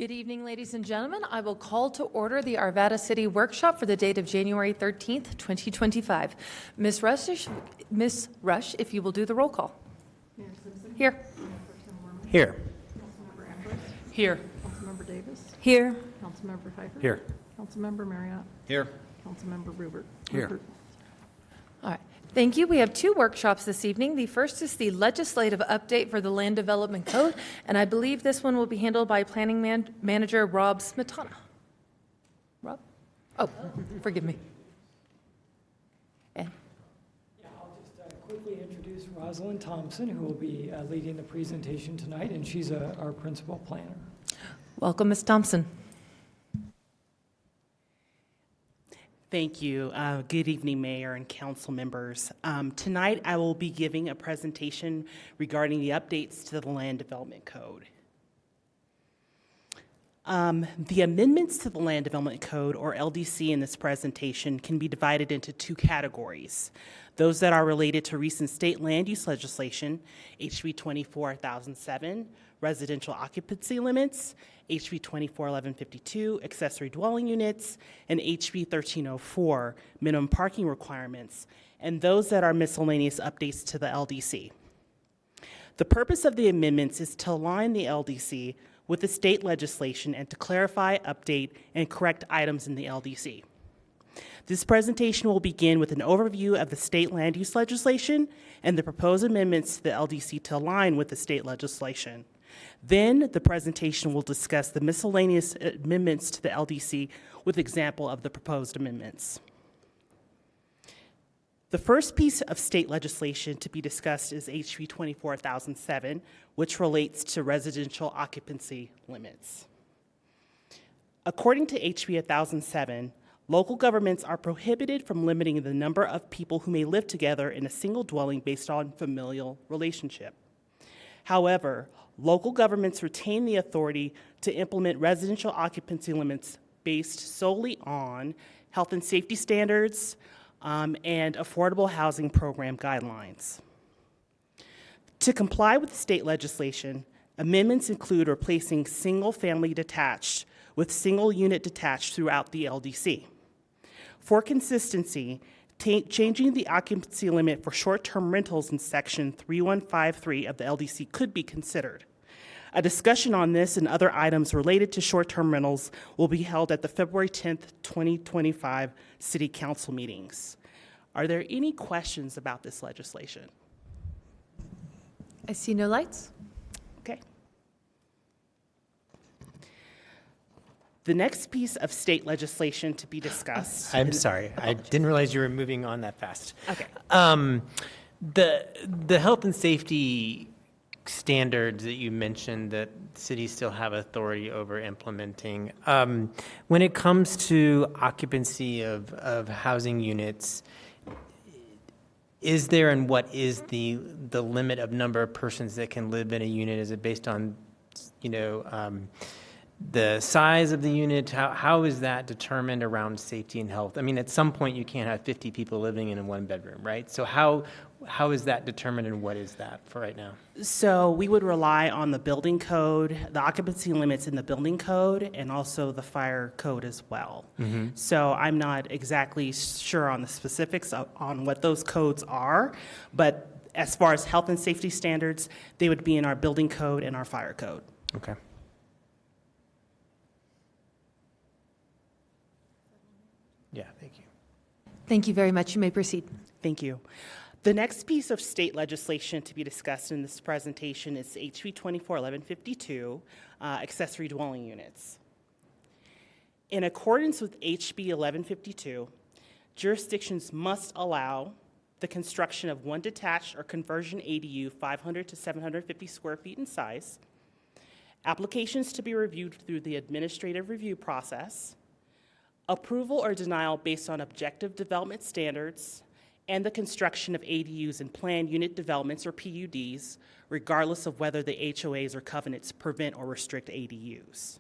Good evening, ladies and gentlemen. I will call to order the Arvada City Workshop for the date of January 13th, 2025. Ms. Rush, if you will do the roll call. Mayor Simpson. Here. Here. Councilmember Ambrose. Here. Councilmember Davis. Here. Councilmember Pfeiffer. Here. Councilmember Marriott. Here. Councilmember Rupert. Here. All right. Thank you. We have two workshops this evening. The first is the legislative update for the Land Development Code, and I believe this one will be handled by Planning Manager Rob Smetana. Rob? Oh, forgive me. Yeah, I'll just quickly introduce Rosalind Thompson, who will be leading the presentation tonight, and she's our principal planner. Welcome, Ms. Thompson. Thank you. Good evening, Mayor and council members. Tonight, I will be giving a presentation regarding the updates to the Land Development Code. The amendments to the Land Development Code, or LDC, in this presentation can be divided into two categories. Those that are related to recent state land use legislation, HB 24,007, residential occupancy limits, HB 241152, accessory dwelling units, and HB 1304, minimum parking requirements, and those that are miscellaneous updates to the LDC. The purpose of the amendments is to align the LDC with the state legislation and to clarify, update, and correct items in the LDC. This presentation will begin with an overview of the state land use legislation and the proposed amendments to the LDC to align with the state legislation. Then the presentation will discuss the miscellaneous amendments to the LDC with example of the proposed amendments. The first piece of state legislation to be discussed is HB 24,007, which relates to residential occupancy limits. According to HB 1007, local governments are prohibited from limiting the number of people who may live together in a single dwelling based on familial relationship. However, local governments retain the authority to implement residential occupancy limits based solely on health and safety standards and affordable housing program guidelines. To comply with the state legislation, amendments include replacing single-family detached with single-unit detached throughout the LDC. For consistency, changing the occupancy limit for short-term rentals in Section 3153 of the LDC could be considered. A discussion on this and other items related to short-term rentals will be held at the February 10th, 2025 City Council meetings. Are there any questions about this legislation? I see no lights. Okay. The next piece of state legislation to be discussed. I'm sorry. I didn't realize you were moving on that fast. Okay. The health and safety standards that you mentioned that cities still have authority over implementing. When it comes to occupancy of housing units, is there and what is the limit of number of persons that can live in a unit? Is it based on, the size of the unit? How is that determined around safety and health? I mean, at some point you can't have 50 people living in a one bedroom, right? So how is that determined and what is that for right now? So we would rely on the building code, the occupancy limits in the building code, and also the fire code as well. Mm-hmm. So I'm not exactly sure on the specifics on what those codes are, but as far as health and safety standards, they would be in our building code and our fire code. Okay. Yeah, thank you. Thank you very much. You may proceed. Thank you. The next piece of state legislation to be discussed in this presentation is HB 241152, accessory dwelling units. In accordance with HB 1152, jurisdictions must allow the construction of one detached or conversion ADU 500 to 750 square feet in size, applications to be reviewed through the administrative review process, approval or denial based on objective development standards, and the construction of ADUs in planned unit developments or PUDs, regardless of whether the HOAs or covenants prevent or restrict ADUs.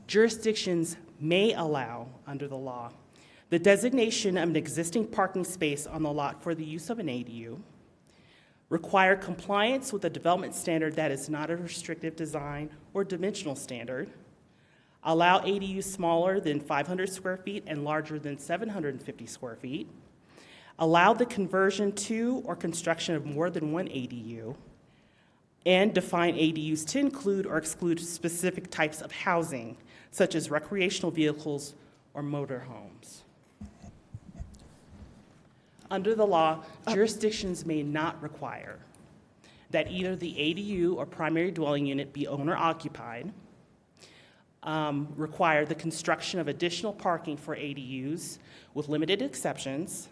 Jurisdictions may allow, under the law, the designation of an existing parking space on the lot for the use of an ADU, require compliance with a development standard that is not a restrictive design or dimensional standard, allow ADUs smaller than 500 square feet and larger than 750 square feet, allow the conversion to or construction of more than one ADU, and define ADUs to include or exclude specific types of housing, such as recreational vehicles or motorhomes. Under the law, jurisdictions may not require that either the ADU or primary dwelling unit be owner-occupied, require the construction of additional parking for ADUs with limited exceptions,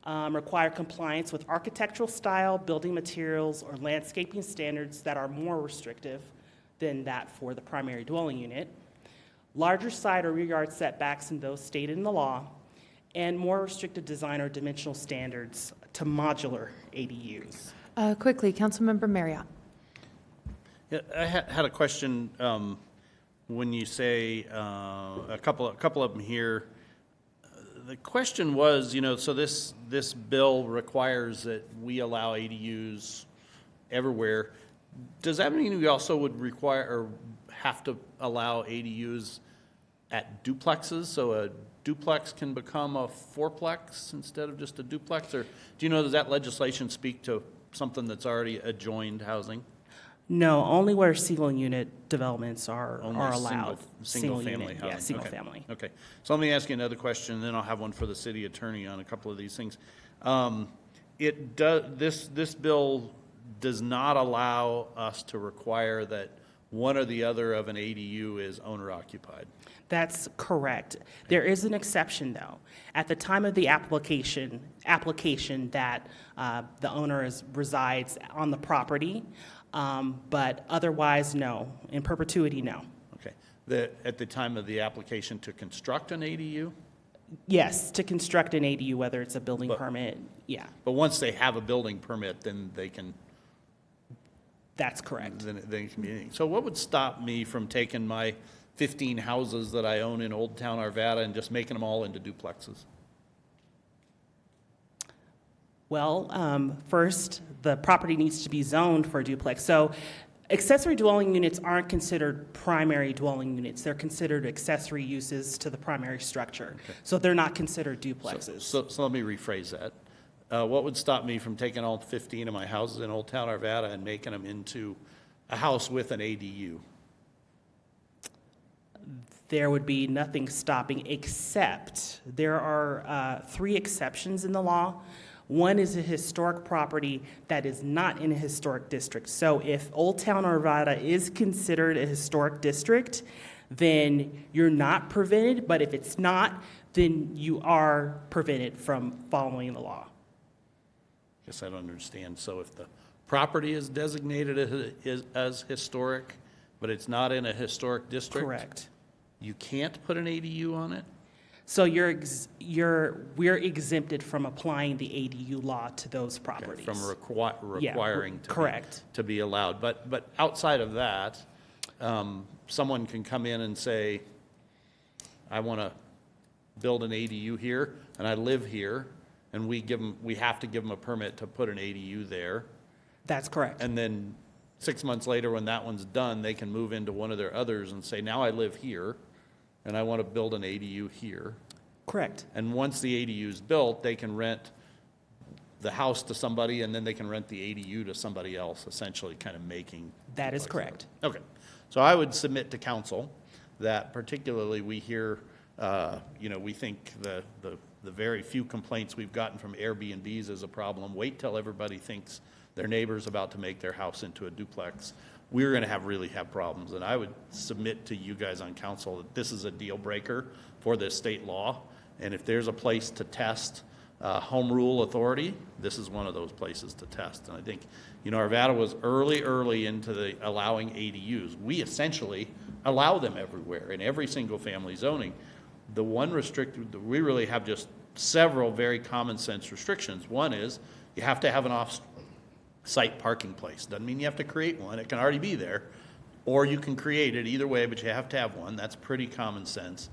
require compliance with architectural style, building materials, or landscaping standards that are more restrictive than that for the primary dwelling unit, larger side or rear yard setbacks than those stated in the law, and more restrictive design or dimensional standards to modular ADUs. Quickly, Councilmember Marriott. Yeah, I had a question. When you say a couple of them here, the question was, so this bill requires that we allow ADUs everywhere. Does that mean we also would require or have to allow ADUs at duplexes? So a duplex can become a fourplex instead of just a duplex? Or does that legislation speak to something that's already adjoined housing? No, only where single unit developments are Only allowed. Single family unit, housing? Yeah, single Okay. family. Okay, so let me ask you another question, and then I'll have one for the city attorney on a couple of these things. This bill does not allow us to require that one or the other of an ADU is owner occupied. That's correct. There is an exception, though. At the time of the application that the owner resides on the property, but otherwise, no. In perpetuity, no. Okay. At the time of the application to construct an ADU? Yes, to construct an ADU, whether it's a building But- permit, yeah, But once they have a building permit, then they can, that's correct. then it can be. So what would stop me from taking my 15 houses that I own in Old Town Arvada and just making them all into duplexes? Well, first, the property needs to be zoned for a duplex. So accessory dwelling units aren't considered primary dwelling units. They're considered accessory uses to the primary structure. So they're not considered duplexes. So let me rephrase that. What would stop me from taking all 15 of my houses in Old Town Arvada and making them into a house with an ADU? There would be nothing stopping, except there are 3 exceptions in the law. One is a historic property that is not in a historic district. So if Old Town Arvada is considered a historic district, then you're not prevented, but if it's not, then you are prevented from following the law. Guess I don't understand. So if the property is designated as historic, but it's not in a historic district? Correct. You can't put an ADU on it? So we're exempted from applying the ADU law to those properties. From Yeah, requiring correct. to be allowed. But outside of that, someone can come in and say, I want to build an ADU here, and I live here, and we have to give them a permit to put an ADU there. That's correct. And then 6 months later, when that one's done, they can move into one of their others and say, now I live here, and I want to build an ADU here. Correct. And once the ADU is built, they can rent the house to somebody, and then they can rent the ADU to somebody else, essentially kind of making. That is correct. Okay. So I would submit to council that particularly we hear, we think the very few complaints we've gotten from Airbnbs is a problem. Wait till everybody thinks their neighbor's about to make their house into a duplex. We're going to really have problems. And I would submit to you guys on council that this is a deal breaker for this state law. And if there's a place to test home rule authority, this is one of those places to test. And I think, Arvada was early into the allowing ADUs. We essentially allow them everywhere in every single family zoning. The one we really have just several very common sense restrictions. One is you have to have an off-site parking place. Doesn't mean you have to create one. It can already be there. Or you can create it either way, but you have to have one. That's pretty common sense.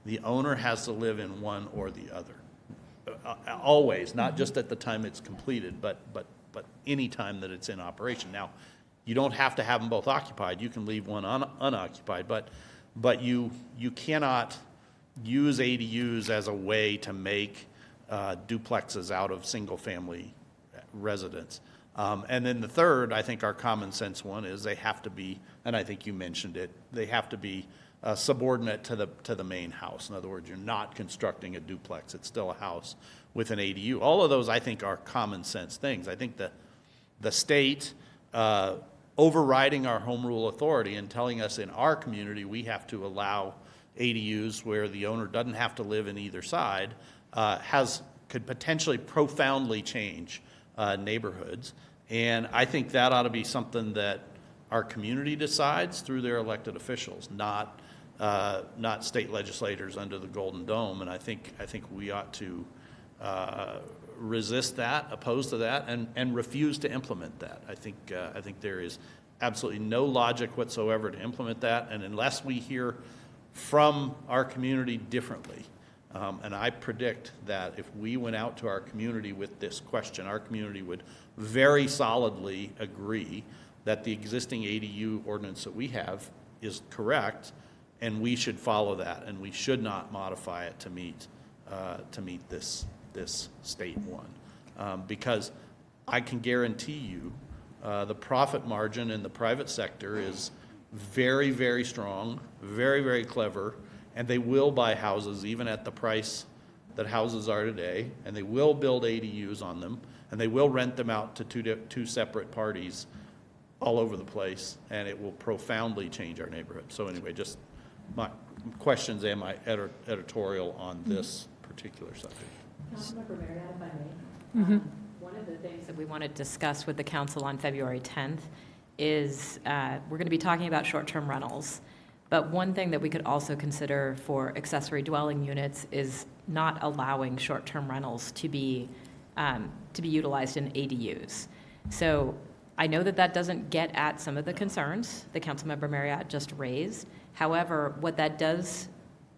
The owner has to live in one or the other. Always, not just at the time it's completed, but but any time that it's in operation. Now, you don't have to have them both occupied. You can leave one unoccupied, but you cannot use ADUs as a way to make duplexes out of single-family residents. And then the third, I think our common sense one is they have to be, and I think you mentioned it, they have to be subordinate to the main house. In other words, you're not constructing a duplex. It's still a house with an ADU. All of those, I think, are common sense things. I think the state overriding our home rule authority and telling us in our community we have to allow ADUs where the owner doesn't have to live in either side could potentially profoundly change neighborhoods. And I think that ought to be something that our community decides through their elected officials, not state legislators under the Golden Dome. And I think we ought to resist that, oppose to that, and refuse to implement that. I think there is absolutely no logic whatsoever to implement that, and unless we hear from our community differently, and I predict that if we went out to our community with this question, our community would very solidly agree that the existing ADU ordinance that we have is correct, and we should follow that, and we should not modify it to meet this state one. Because I can guarantee you the profit margin in the private sector is very, very strong, very, very clever, and they will buy houses even at the price that houses are today, and they will build ADUs on them, and they will rent them out to two separate parties all over the place, and it will profoundly change our neighborhood. So anyway, just my questions and my editorial on this particular subject. Councilmember Marriott, if I may. One of the things that we want to discuss with the council on February 10th is we're going to be talking about short-term rentals. But one thing that we could also consider for accessory dwelling units is not allowing short-term rentals to be utilized in ADUs. So I know that doesn't get at some of the concerns that Councilmember Marriott just raised. However, what that does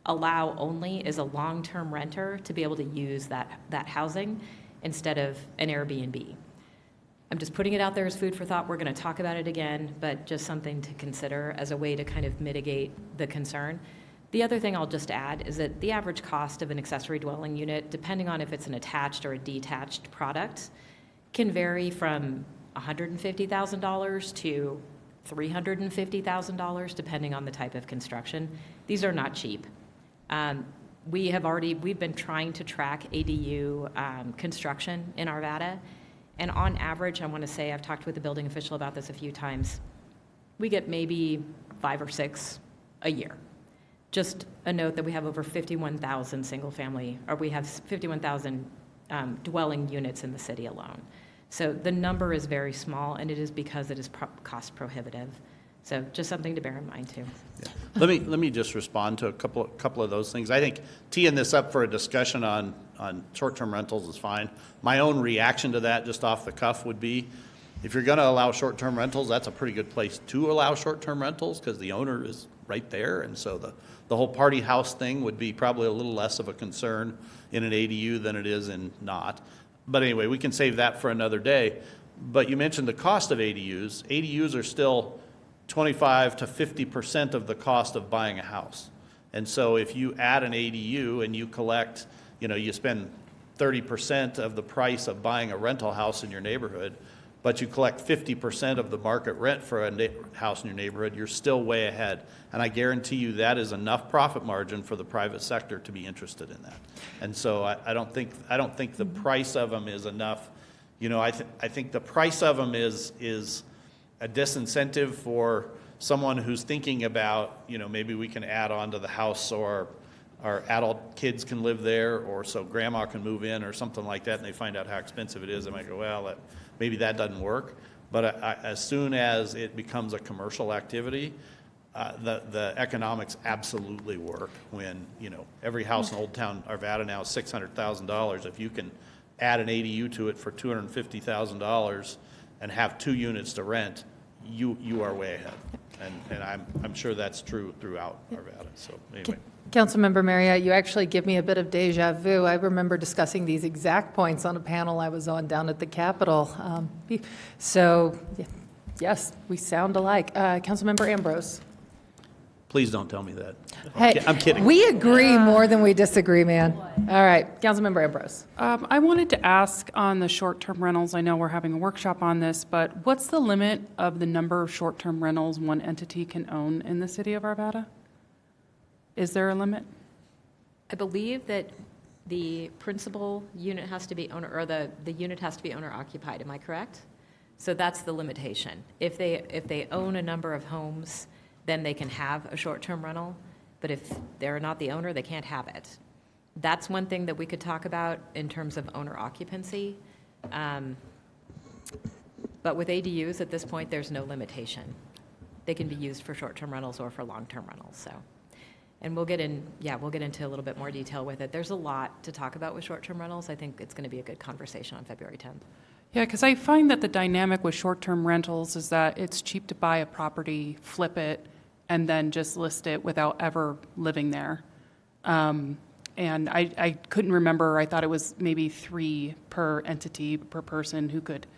allow only is a long-term renter to be able to use that housing instead of an Airbnb. I'm just putting it out there as food for thought. We're going to talk about it again, but just something to consider as a way to kind of mitigate the concern. The other thing I'll just add is that the average cost of an accessory dwelling unit, depending on if it's an attached or a detached product, can vary from $150,000 to $350,000, depending on the type of construction. These are not cheap. We've been trying to track ADU construction in Arvada, and on average, I want to say, I've talked with the building official about this a few times, we get maybe 5 or 6 a year. Just a note that we have over 51,000 we have 51,000 dwelling units in the city alone. So the number is very small, and it is because it is cost prohibitive. So just something to bear in mind, too. Yeah. Let me just respond to a couple of those things. I think teeing this up for a discussion on short-term rentals is fine. My own reaction to that, just off the cuff, would be, if you're going to allow short-term rentals, that's a pretty good place to allow short-term rentals because the owner is right there, and so the whole party house thing would be probably a little less of a concern in an ADU than it is in not. But anyway, we can save that for another day. But you mentioned the cost of ADUs. ADUs are still 25 to 50% of the cost of buying a house. And so if you add an ADU and you collect, you spend 30% of the price of buying a rental house in your neighborhood, but you collect 50% of the market rent for a house in your neighborhood, you're still way ahead. And I guarantee you that is enough profit margin for the private sector to be interested in that. And so I don't think the price of them is enough. I think the price of them is a disincentive for someone who's thinking about, maybe we can add on to the house so our adult kids can live there, or so grandma can move in or something like that, and they find out how expensive it is. They might go, well, maybe that doesn't work. But as soon as it becomes a commercial activity, the economics absolutely work when, every house in Old Town Arvada now is $600,000. If you can add an ADU to it for $250,000 and have 2 units to rent, you are way ahead. And I'm sure that's true throughout Arvada. So anyway. Councilmember Marriott, you actually give me a bit of deja vu. I remember discussing these exact points on a panel I was on down at the Capitol. So, yes, we sound alike. Councilmember Ambrose. Please don't tell me that. Hey, I'm kidding. We agree more than we disagree, man. All right, Councilmember Ambrose. I wanted to ask on the short-term rentals, I know we're having a workshop on this, but what's the limit of the number of short-term rentals one entity can own in the city of Arvada? Is there a limit? I believe that the principal unit has to be owner, or the unit has to be owner occupied, am I correct? So that's the limitation. If they own a number of homes, then they can have a short-term rental, but if they're not the owner, they can't have it. That's one thing that we could talk about in terms of owner occupancy. But with ADUs, at this point, there's no limitation. They can be used for short-term rentals or for long-term rentals, so. And we'll get into a little bit more detail with it. There's a lot to talk about with short-term rentals. I think it's going to be a good conversation on February 10th. Yeah, because I find that the dynamic with short-term rentals is that it's cheap to buy a property, flip it, and then just list it without ever living there. And I couldn't remember, I thought it was maybe 3 per entity, per person who could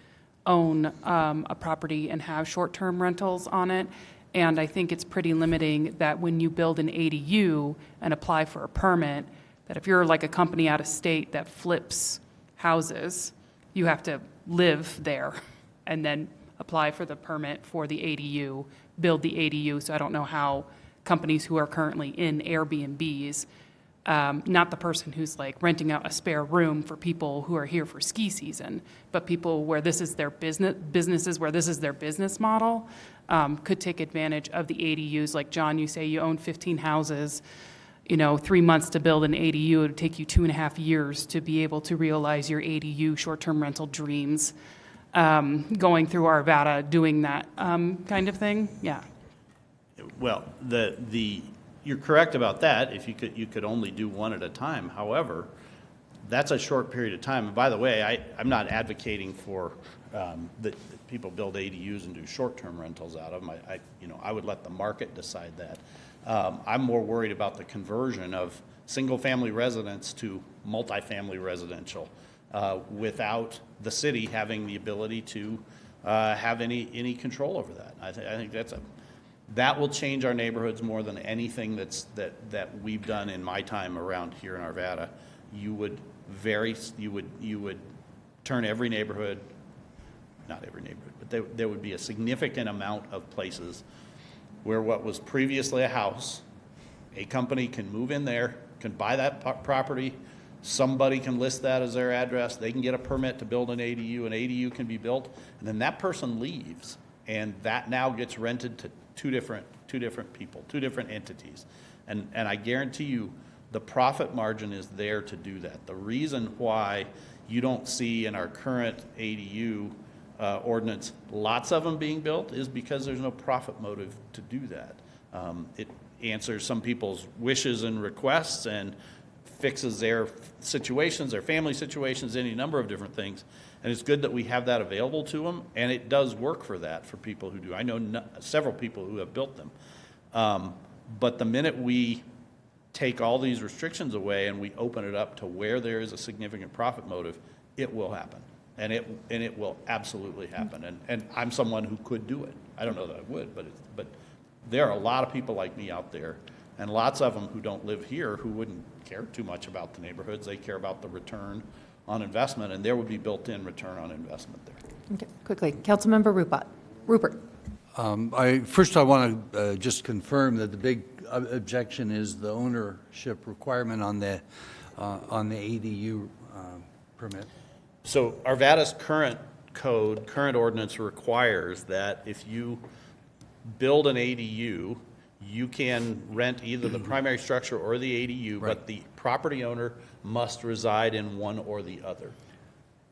own a property and have short-term rentals on it. And I think it's pretty limiting that when you build an ADU and apply for a permit, that if you're like a company out of state that flips houses, you have to live there and then apply for the permit for the ADU, build the ADU. So I don't know how companies who are currently in Airbnbs, not the person who's like renting out a spare room for people who are here for ski season, but people where this is their businesses where this is their business model, could take advantage of the ADUs. Like John, you say you own 15 houses, 3 months to build an ADU, it would take you 2.5 years to be able to realize your ADU short-term rental dreams. Going through Arvada, doing that kind of thing, yeah. Well, you're correct about that. If you could only do one at a time. However, that's a short period of time. And by the way, I'm not advocating for that people build ADUs and do short-term rentals out of them. I would let the market decide that. I'm more worried about the conversion of single-family residence to multifamily residential without the city having the ability to have any control over that. I think that will change our neighborhoods more than anything that we've done in my time around here in Arvada. You would turn every neighborhood, not every neighborhood, but there would be a significant amount of places where what was previously a house, a company can move in there, can buy that property, somebody can list that as their address, they can get a permit to build an ADU can be built, and then that person leaves, and that now gets rented to two different people, two different entities. And I guarantee you, the profit margin is there to do that. The reason why you don't see in our current ADU ordinance lots of them being built is because there's no profit motive to do that. It answers some people's wishes and requests and fixes their situations, their family situations, any number of different things. And it's good that we have that available to them, and it does work for that for people who do. I know several people who have built them. But the minute we take all these restrictions away and we open it up to where there is a significant profit motive, it will happen. And it will absolutely happen. And I'm someone who could do it. I don't know that I would, but there are a lot of people like me out there, and lots of them who don't live here who wouldn't care too much about the neighborhoods. They care about the return on investment, and there would be built-in return on investment there. Okay, quickly, Councilmember Rupert. First, I want to just confirm that the big objection is the ownership requirement on the ADU permit. So Arvada's current ordinance requires that if you build an ADU, you can rent either the primary structure or the ADU, Right. but the property owner must reside in one or the other.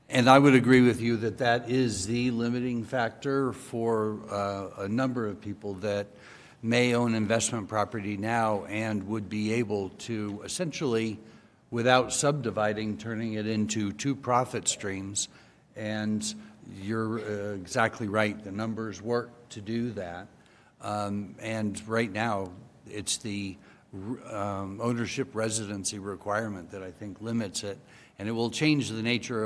And I would agree with you that that is the limiting factor for a number of people that may own investment property now and would be able to essentially, without subdividing, turning it into 2 profit streams. And you're exactly right, the numbers work to do that. And right now, it's the ownership residency requirement that I think limits it, and it will change the nature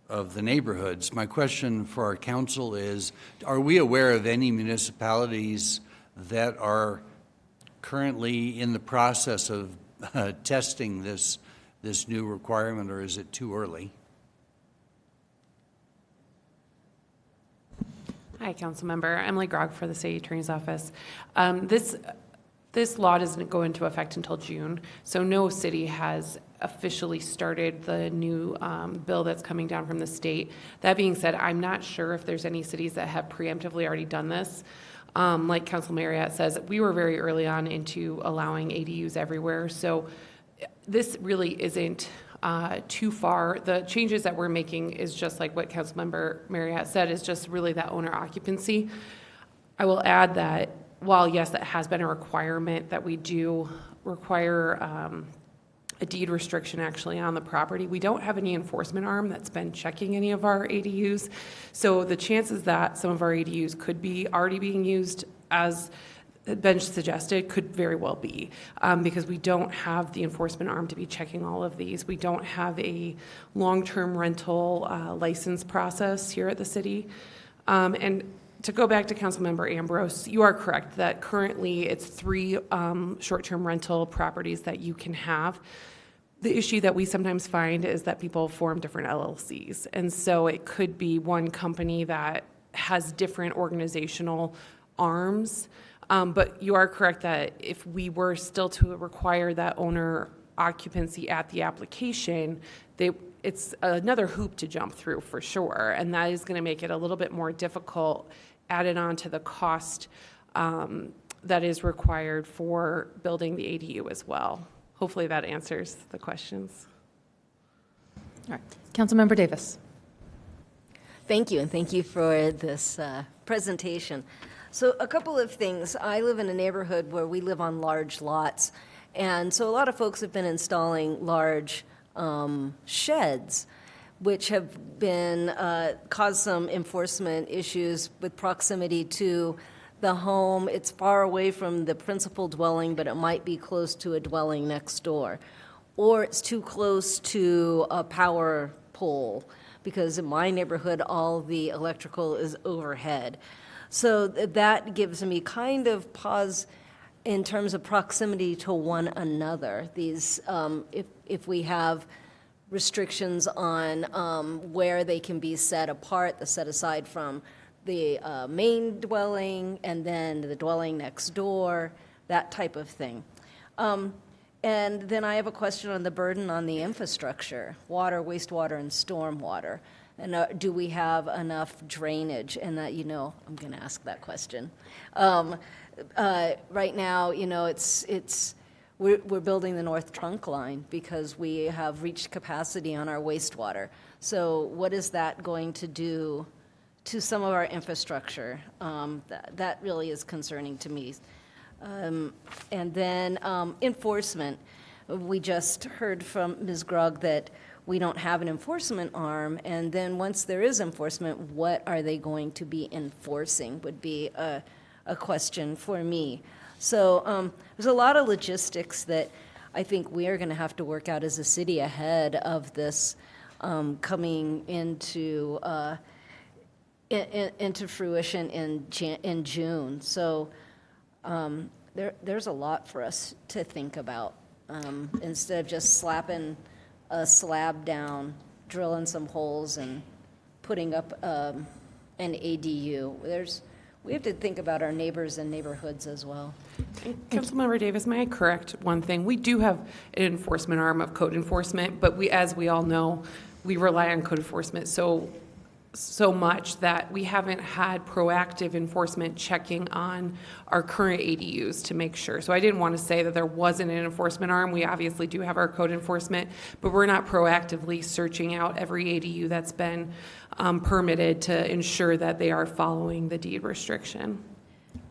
of the neighborhoods. My question for our council is, are we aware of any municipalities that are currently in the process of testing this new requirement, or is it too early? Hi, Councilmember. Emily Grog for the City Attorney's Office. This law doesn't go into effect until June, so no city has officially started the new bill that's coming down from the state. That being said, I'm not sure if there's any cities that have preemptively already done this. Like Council Marriott says, we were very early on into allowing ADUs everywhere, so this really isn't too far. The changes that we're making is just like what Councilmember Marriott said, is just really that owner occupancy. I will add that while, yes, that has been a requirement that we do require a deed restriction actually on the property, we don't have any enforcement arm that's been checking any of our ADUs. So the chances that some of our ADUs could be already being used as Ben suggested could very well be, because we don't have the enforcement arm to be checking all of these. We don't have a long-term rental license process here at the city. And to go back to Councilmember Ambrose, you are correct that currently it's 3 short-term rental properties that you can have. The issue that we sometimes find is that people form different LLCs. And so it could be one company that has different organizational arms. But you are correct that if we were still to require that owner occupancy at the application, it's another hoop to jump through for sure. And that is going to make it a little bit more difficult, added on to the cost that is required for building the ADU as well. Hopefully that answers the questions. All right. Councilmember Davis. Thank you, and thank you for this presentation. So a couple of things. I live in a neighborhood where we live on large lots, and so a lot of folks have been installing large sheds, which have been caused some enforcement issues with proximity to the home. It's far away from the principal dwelling, but it might be close to a dwelling next door. Or it's too close to a power pole, because in my neighborhood, all the electrical is overhead. So that gives me kind of pause in terms of proximity to one another. These, if we have restrictions on where they can be set apart, set aside from the main dwelling and then the dwelling next door, that type of thing. And then I have a question on the burden on the infrastructure, water, wastewater, and stormwater. And do we have enough drainage? And that, I'm going to ask that question. Right now, we're building the North Trunk Line because we have reached capacity on our wastewater. So what is that going to do to some of our infrastructure? That really is concerning to me. And then enforcement. We just heard from Ms. Grog that we don't have an enforcement arm, and then once there is enforcement, what are they going to be enforcing would be a question for me. So there's a lot of logistics that I think we are going to have to work out as a city ahead of this coming into fruition in June. So there's a lot for us to think about. Instead of just slapping a slab down, drilling some holes, and putting up an ADU. We have to think about our neighbors and neighborhoods as well. Councilmember Davis, may I correct one thing? We do have an enforcement arm of code enforcement, but as we all know, we rely on code enforcement so much that we haven't had proactive enforcement checking on our current ADUs to make sure. So I didn't want to say that there wasn't an enforcement arm. We obviously do have our code enforcement, but we're not proactively searching out every ADU that's been permitted to ensure that they are following the deed restriction.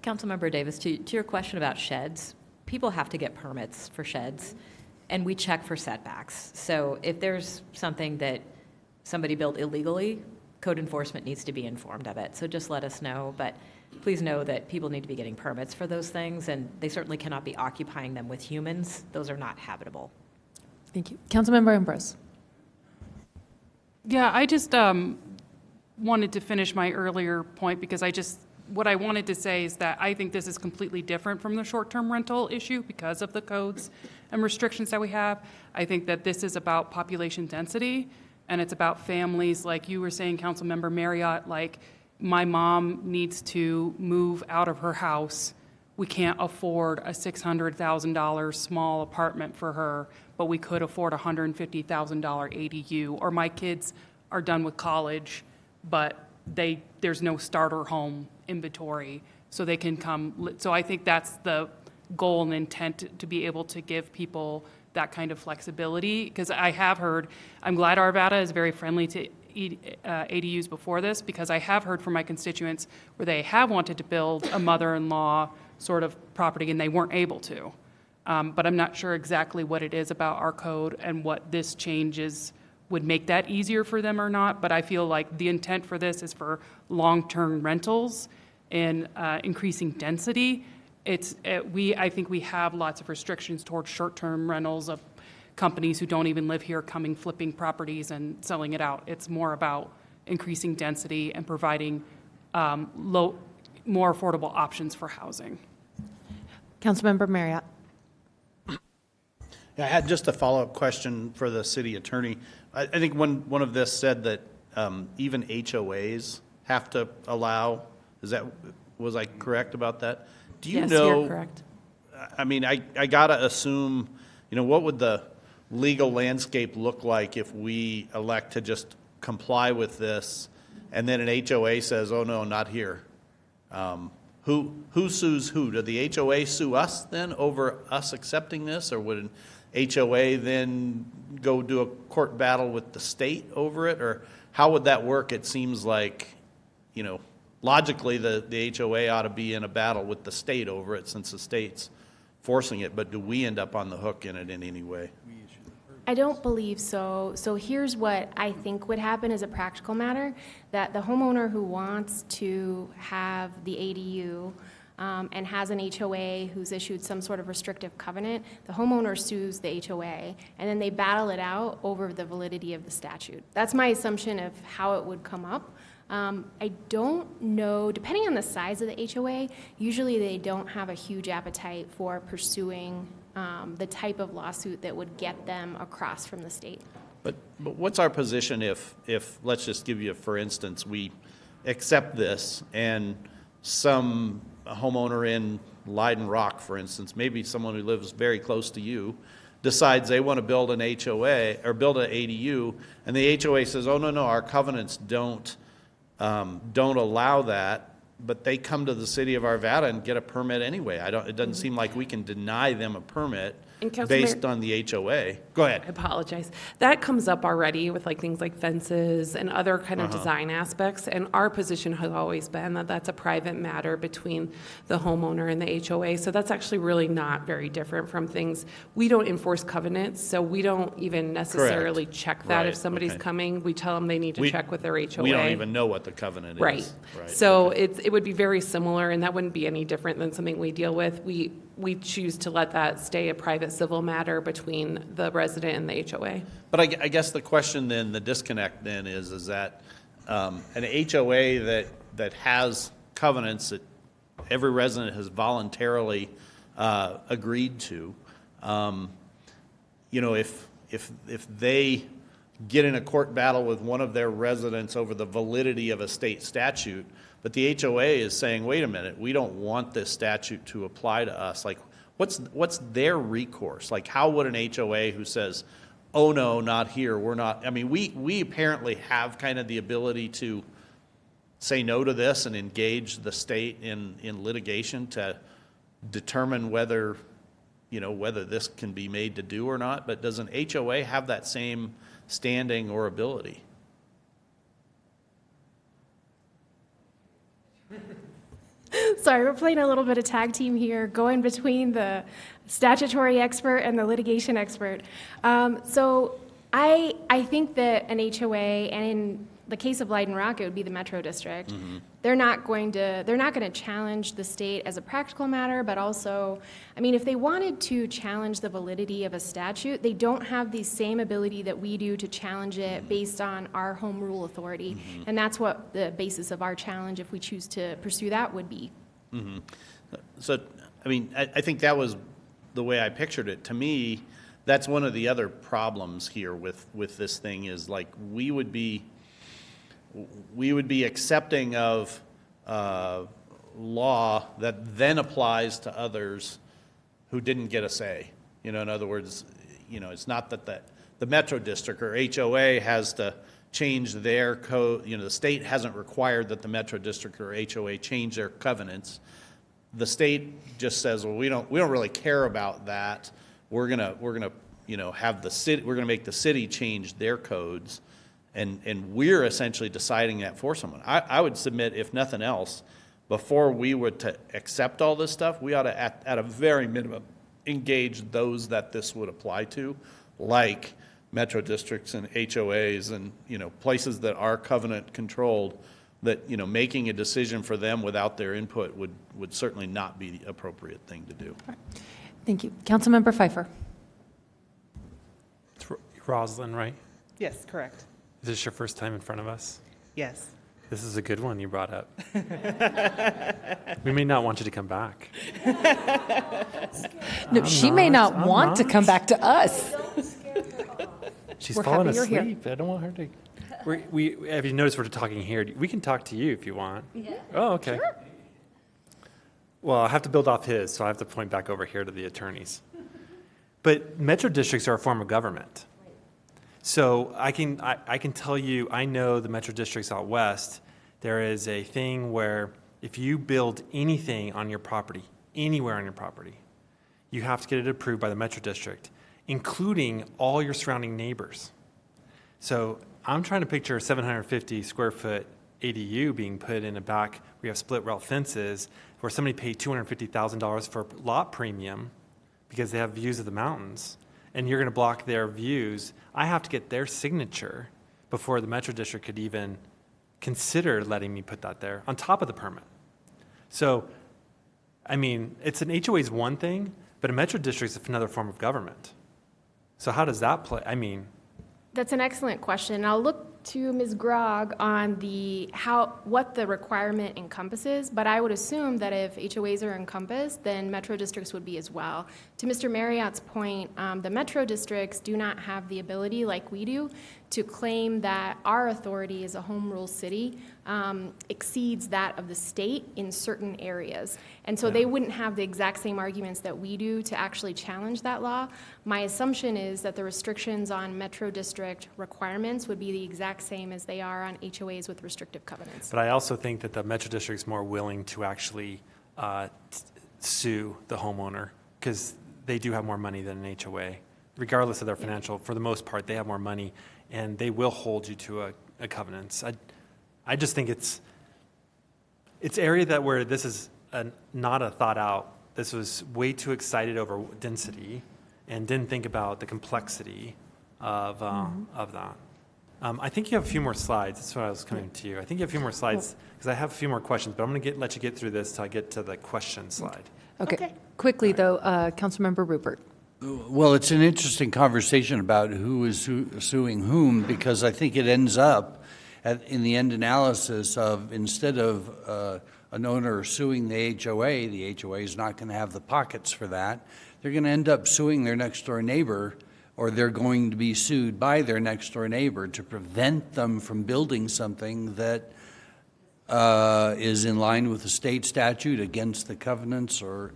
Councilmember Davis, to your question about sheds, people have to get permits for sheds, and we check for setbacks. So if there's something that somebody built illegally, code enforcement needs to be informed of it. So just let us know. But please know that people need to be getting permits for those things, and they certainly cannot be occupying them with humans. Those are not habitable. Thank you. Councilmember Ambrose. Yeah, I just wanted to finish my earlier point because what I wanted to say is that I think this is completely different from the short-term rental issue because of the codes and restrictions that we have. I think that this is about population density, and it's about families, like you were saying, Councilmember Marriott, like my mom needs to move out of her house. We can't afford a $600,000 small apartment for her, but we could afford a $150,000 ADU. Or my kids are done with college, but there's no starter home inventory, so they can come. So I think that's the goal and intent, to be able to give people that kind of flexibility. Because I have heard, I'm glad Arvada is very friendly to ADUs before this, because I have heard from my constituents where they have wanted to build a mother-in-law sort of property and they weren't able to. But I'm not sure exactly what it is about our code and what this changes would make that easier for them or not. But I feel like the intent for this is for long-term rentals and increasing density. I think we have lots of restrictions towards short-term rentals of companies who don't even live here coming, flipping properties and selling it out. It's more about increasing density and providing more affordable options for housing. Councilmember Marriott. Yeah, I had just a follow-up question for the city attorney. I think one of this said that even HOAs have to allow, was I correct about that? Do you know? Yes, you're correct. I mean, I gotta assume, what would the legal landscape look like if we elect to just comply with this, and then an HOA says, "Oh no, not here"? Who sues who? Did the HOA sue us then over us accepting this, or would an HOA then go do a court battle with the state over it, or how would that work? It seems like, logically the HOA ought to be in a battle with the state over it since the state's forcing it, but do we end up on the hook in it in any way? I don't believe so. So here's what I think would happen as a practical matter, that the homeowner who wants to have the ADU and has an HOA who's issued some sort of restrictive covenant, the homeowner sues the HOA, and then they battle it out over the validity of the statute. That's my assumption of how it would come up. I don't know, depending on the size of the HOA, usually they don't have a huge appetite for pursuing the type of lawsuit that would get them across from the state. But what's our position if, let's just give you, for instance, we accept this and some homeowner in Leiden Rock, for instance, maybe someone who lives very close to you, decides they want to build an HOA or build an ADU, and the HOA says, "Oh, no, our covenants don't allow that," but they come to the city of Arvada and get a permit anyway. It doesn't seem like we can deny them a permit based on the HOA. Go ahead. I apologize. That comes up already with things like fences and other kind of design aspects. And our position has always been that that's a private matter between the homeowner and the HOA. So that's actually really not very different from things. We don't enforce covenants, so we don't even necessarily check that. Right, If somebody's okay. coming, we tell them they need to check with their HOA. We don't even know what the covenant Right. is. Right. So it would be very similar, and that wouldn't be any different than something we deal with. We choose to let that stay a private civil matter between the resident and the HOA. But I guess the question then, the disconnect then is that an HOA that has covenants that every resident has voluntarily agreed to, if they get in a court battle with one of their residents over the validity of a state statute, but the HOA is saying, wait a minute, we don't want this statute to apply to us. What's their recourse? How would an HOA who says, "Oh no, not here, we're not," I mean, we apparently have kind of the ability to say no to this and engage the state in litigation to determine whether this can be made to do or not, but does an HOA have that same standing or ability? Sorry, we're playing a little bit of tag team here, going between the statutory expert and the litigation expert. So I think that an HOA, and the case of Light and Rock, it would be the Metro District. They're not going to challenge the state as a practical matter, but also, I mean, if they wanted to challenge the validity of a statute, they don't have the same ability that we do to challenge it based on our home rule authority. And that's what the basis of our challenge, if we choose to pursue that, would be. So, I mean, I think that was the way I pictured it. To me, that's one of the other problems here with this thing is like we would be accepting of law that then applies to others who didn't get a say. You know, in other words, you know, it's not that the Metro District or HOA has to change their code. You know, the state hasn't required that the Metro District or HOA change their covenants. The state just says, well, we don't really care about that. We're gonna you know, have the city, we're gonna make the city change their codes, and we're essentially deciding that for someone. I would submit, if nothing else, before we were to accept all this stuff, we ought to, at a very minimum, engage those that this would apply to, like Metro Districts and HOAs and, you know, places that are covenant controlled, that, you know, making a decision for them without their input would certainly not be the appropriate thing to do. Thank you. Councilmember Pfeiffer. It's Rosalind, right? Yes, correct. Is this your first time in front of us? Yes. This is a good one you brought up. We may not want you to come back. No, she may not want to come back to us. She's We're falling happy you're here. asleep. I don't want her to. Have you noticed we're talking here? We can talk to you if you want. Yeah. Oh, okay. Sure. Well, I have to build off his, so I have to point back over here to the attorneys. But Metro Districts are a form of government. So I can tell you, I know the Metro Districts out west, there is a thing where if you build anything on your property, anywhere on your property, you have to get it approved by the Metro District, including all your surrounding neighbors. So I'm trying to picture a 750 square foot ADU being put in a back, we have split rail fences, where somebody paid $250,000 for lot premium because they have views of the mountains, and you're going to block their views. I have to get their signature before the Metro District could even consider letting me put that there on top of the permit. So, I mean, it's an HOA is one thing, but a Metro District is another form of government. So how does that play? I mean, That's an excellent question. I'll look to Ms. Grog on what the requirement encompasses, but I would assume that if HOAs are encompassed, then Metro Districts would be as well. To Mr. Marriott's point, the Metro Districts do not have the ability, like we do, to claim that our authority as a home rule city exceeds that of the state in certain areas. And so they wouldn't have the exact same arguments that we do to actually challenge that law. My assumption is that the restrictions on Metro District requirements would be the exact same as they are on HOAs with restrictive covenants. but I also think that the Metro District is more willing to actually sue the homeowner because they do have more money than an HOA. Regardless of their financial, for the most part, they have more money, and they will hold you to a covenant. I just think it's area that where this is not a thought out. This was way too excited over density and didn't think about the complexity of that. I think you have a few more slides. That's what I was coming to you. I think you have a few more slides because I have a few more questions, but I'm going to let you get through this till I get to the question slide. Okay. Quickly, though, Councilmember Rupert. Well, it's an interesting conversation about who is suing whom, because I think it ends up in the end analysis of instead of an owner suing the HOA is not going to have the pockets for that. They're going to end up suing their next door neighbor, or they're going to be sued by their next door neighbor to prevent them from building something that is in line with the state statute, against the covenants, or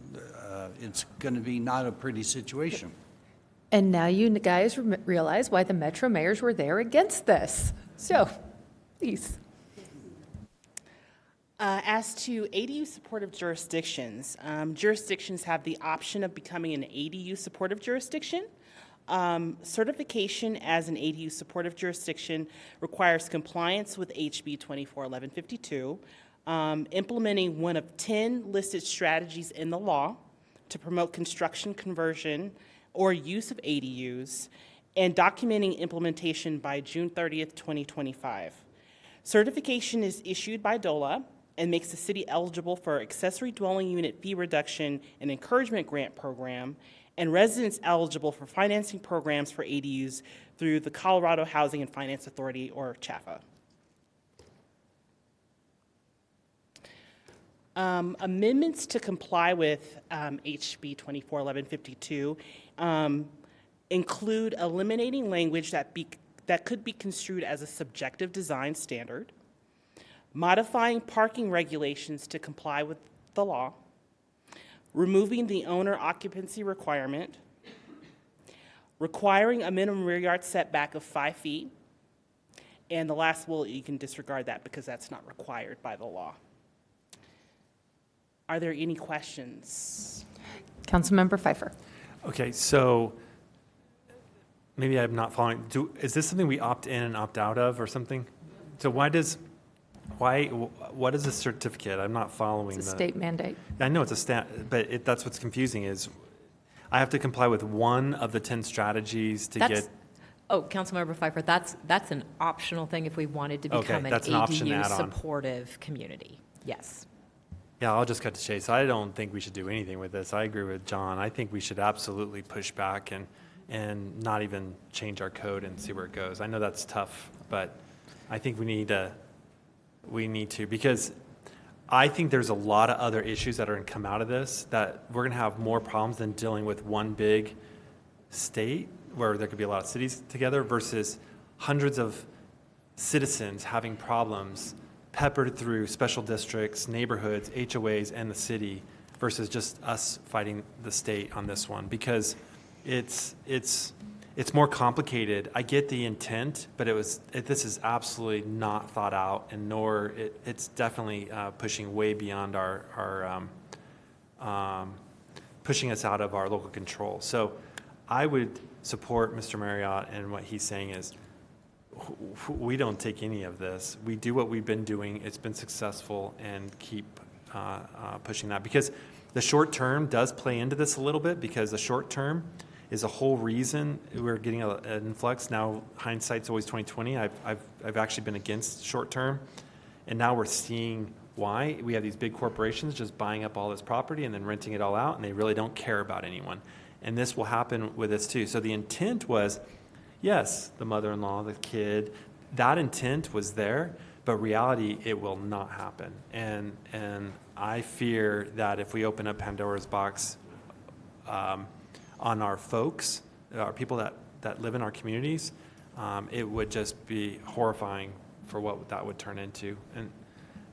it's going to be not a pretty situation. And now you guys realize why the Metro mayors were there against this. So, please. As to ADU supportive jurisdictions, jurisdictions have the option of becoming an ADU supportive jurisdiction. Certification as an ADU supportive jurisdiction requires compliance with HB 241152, implementing one of 10 listed strategies in the law to promote construction, conversion, or use of ADUs, and documenting implementation by June 30th, 2025. Certification is issued by DOLA and makes the city eligible for accessory dwelling unit fee reduction and encouragement grant program, and residents eligible for financing programs for ADUs through the Colorado Housing and Finance Authority, or CHAFA. Amendments to comply with HB 241152 include eliminating language that could be construed as a subjective design standard, modifying parking regulations to comply with the law, removing the owner occupancy requirement, requiring a minimum rear yard setback of 5 feet, and the last bullet, you can disregard that because that's not required by the law. Are there any questions? Councilmember Pfeiffer. Okay, so maybe I'm not following. Is this something we opt in and opt out of or something? So what is a certificate? I'm not following It's a the state mandate. I know it's a but that's what's confusing is I have to comply with one of the 10 strategies to get. Oh, Councilmember Pfeiffer, that's an optional thing if we wanted to become an that's an option ADU add-on. supportive community. Yes. Yeah, I'll just cut to chase. I don't think we should do anything with this. I agree with John. I think we should absolutely push back and not even change our code and see where it goes. I know that's tough, but I think we need to, because I think there's a lot of other issues that are going to come out of this that we're going to have more problems than dealing with one big state where there could be a lot of cities together versus hundreds of citizens having problems peppered through special districts, neighborhoods, HOAs, and the city versus just us fighting the state on this one, because it's more complicated. I get the intent, but this is absolutely not thought out, and nor it's definitely pushing way beyond our pushing us out of our local control. So I would support Mr. Marriott, and what he's saying is we don't take any of this. We do what we've been doing. It's been successful, and keep pushing that, because the short term does play into this a little bit, because the short term is a whole reason we're getting an influx. Now, hindsight's always 20/20. I've actually been against short term, and now we're seeing why. We have these big corporations just buying up all this property and then renting it all out, and they really don't care about anyone. And this will happen with this too. So the intent was, yes, the mother-in-law, the kid, that intent was there, but reality, it will not happen. And I fear that if we open up Pandora's box on our folks, our people that live in our communities, it would just be horrifying for what that would turn into.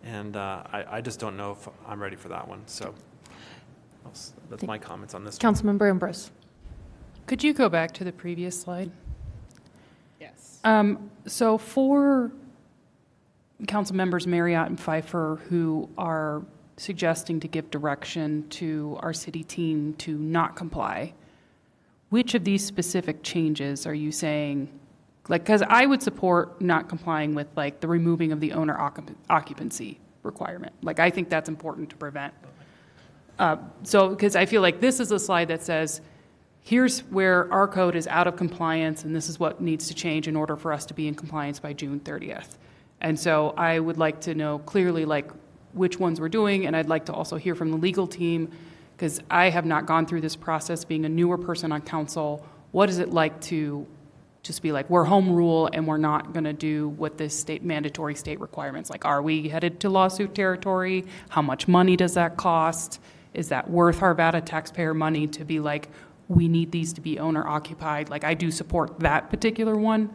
And I just don't know if I'm ready for that one. So that's my comments on this one. Councilmember Ambrose. Could you go back to the previous slide? Yes. So for council members Marriott and Pfeiffer who are suggesting to give direction to our city team to not comply, which of these specific changes are you saying, like, because I would support not complying with like the removing of the owner occupancy requirement. Like, I think that's important to prevent. So, because I feel like this is a slide that says, here's where our code is out of compliance, and this is what needs to change in order for us to be in compliance by June 30th. And so I would like to know clearly, like, which ones we're doing, and I'd like to also hear from the legal team, because I have not gone through this process, being a newer person on council. What is it like to just be like, we're home rule and we're not going to do what this mandatory state requirements? Like, are we headed to lawsuit territory? How much money does that cost? Is that worth Arvada taxpayer money to be like, we need these to be owner occupied? Like, I do support that particular one.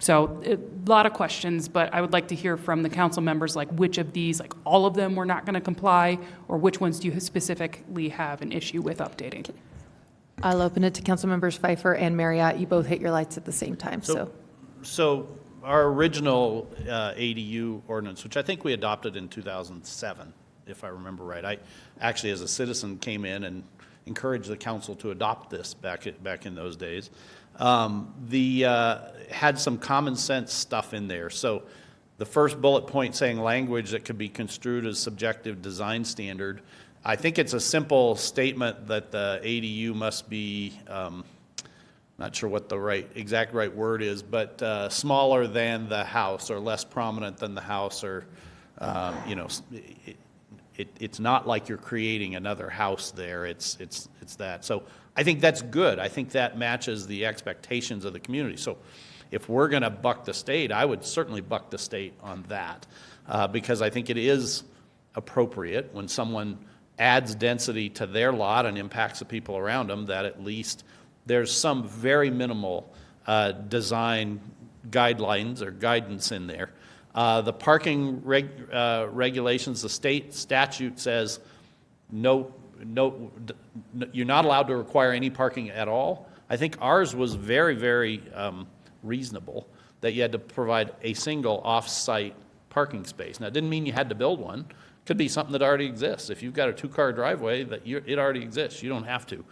So a lot of questions, but I would like to hear from the council members, like, which of these, like all of them we're not going to comply, or which ones do you specifically have an issue with updating? Okay. I'll open it to council members Pfeiffer and Marriott. You both hit your lights at the same time, So our original ADU ordinance, which I think we adopted in 2007, if I remember right. I actually, as a citizen, came in and encouraged the council to adopt this back in those days. Had some common sense stuff in there. So the first bullet point saying language that could be construed as subjective design standard, I think it's a simple statement that the ADU must be not sure what the exact right word is, but smaller than the house or less prominent than the house, or, you know, it's not like you're creating another house there. It's that. So I think that's good. I think that matches the expectations of the community. So if we're going to buck the state, I would certainly buck the state on that, because I think it is appropriate when someone adds density to their lot and impacts the people around them, that at least there's some very minimal design guidelines or guidance in there. The parking regulations, the state statute says no, you're not allowed to require any parking at all. I think ours was very, very reasonable, that you had to provide a single off-site parking space. Now, it didn't mean you had to build one. It could be something that already exists. If you've got a two-car driveway, it already exists. You don't have to.